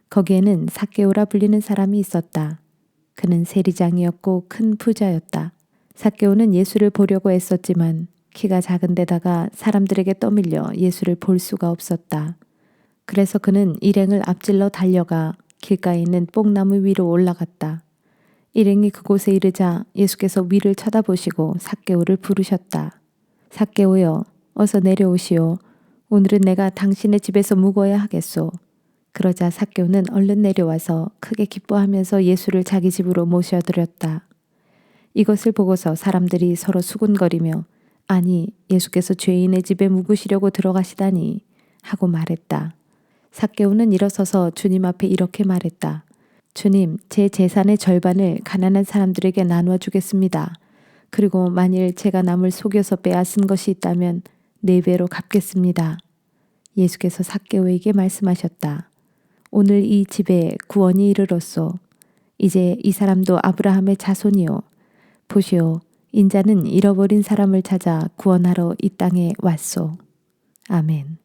거기에는 삭개오라 불리는 사람이 있었다. 그는 세리장이었고 큰 부자였다. 삭개오는 예수를 보려고 애썼지만 키가 작은 데다가 사람들에게 떠밀려 예수를 볼 수가 없었다. 그래서 그는 일행을 앞질러 달려가 길가에 있는 뽕나무 위로 올라갔다. 일행이 그곳에 이르자 예수께서 위를 쳐다보시고 삭개오를 부르셨다. 삭개오여, 어서 내려오시오. 오늘은 내가 당신의 집에서 묵어야 하겠소. 그러자 삭개오는 얼른 내려와서 크게 기뻐하면서 예수를 자기 집으로 모셔들였다. 이것을 보고서 사람들이 서로 수군거리며 아니, 예수께서 죄인의 집에 묵으시려고 들어가시다니 하고 말했다. 삭개오는 일어서서 주님 앞에 이렇게 말했다. 주님, 제 재산의 절반을 가난한 사람들에게 나누어 주겠습니다. 그리고 만일 제가 남을 속여서 빼앗은 것이 있다면 4배로 갚겠습니다. 예수께서 삭개오에게 말씀하셨다. 오늘 이 집에 구원이 이르렀소. 이제 이 사람도 아브라함의 자손이요. 보시오, 인자는 잃어버린 사람을 찾아 구원하러 이 땅에 왔소. 아멘.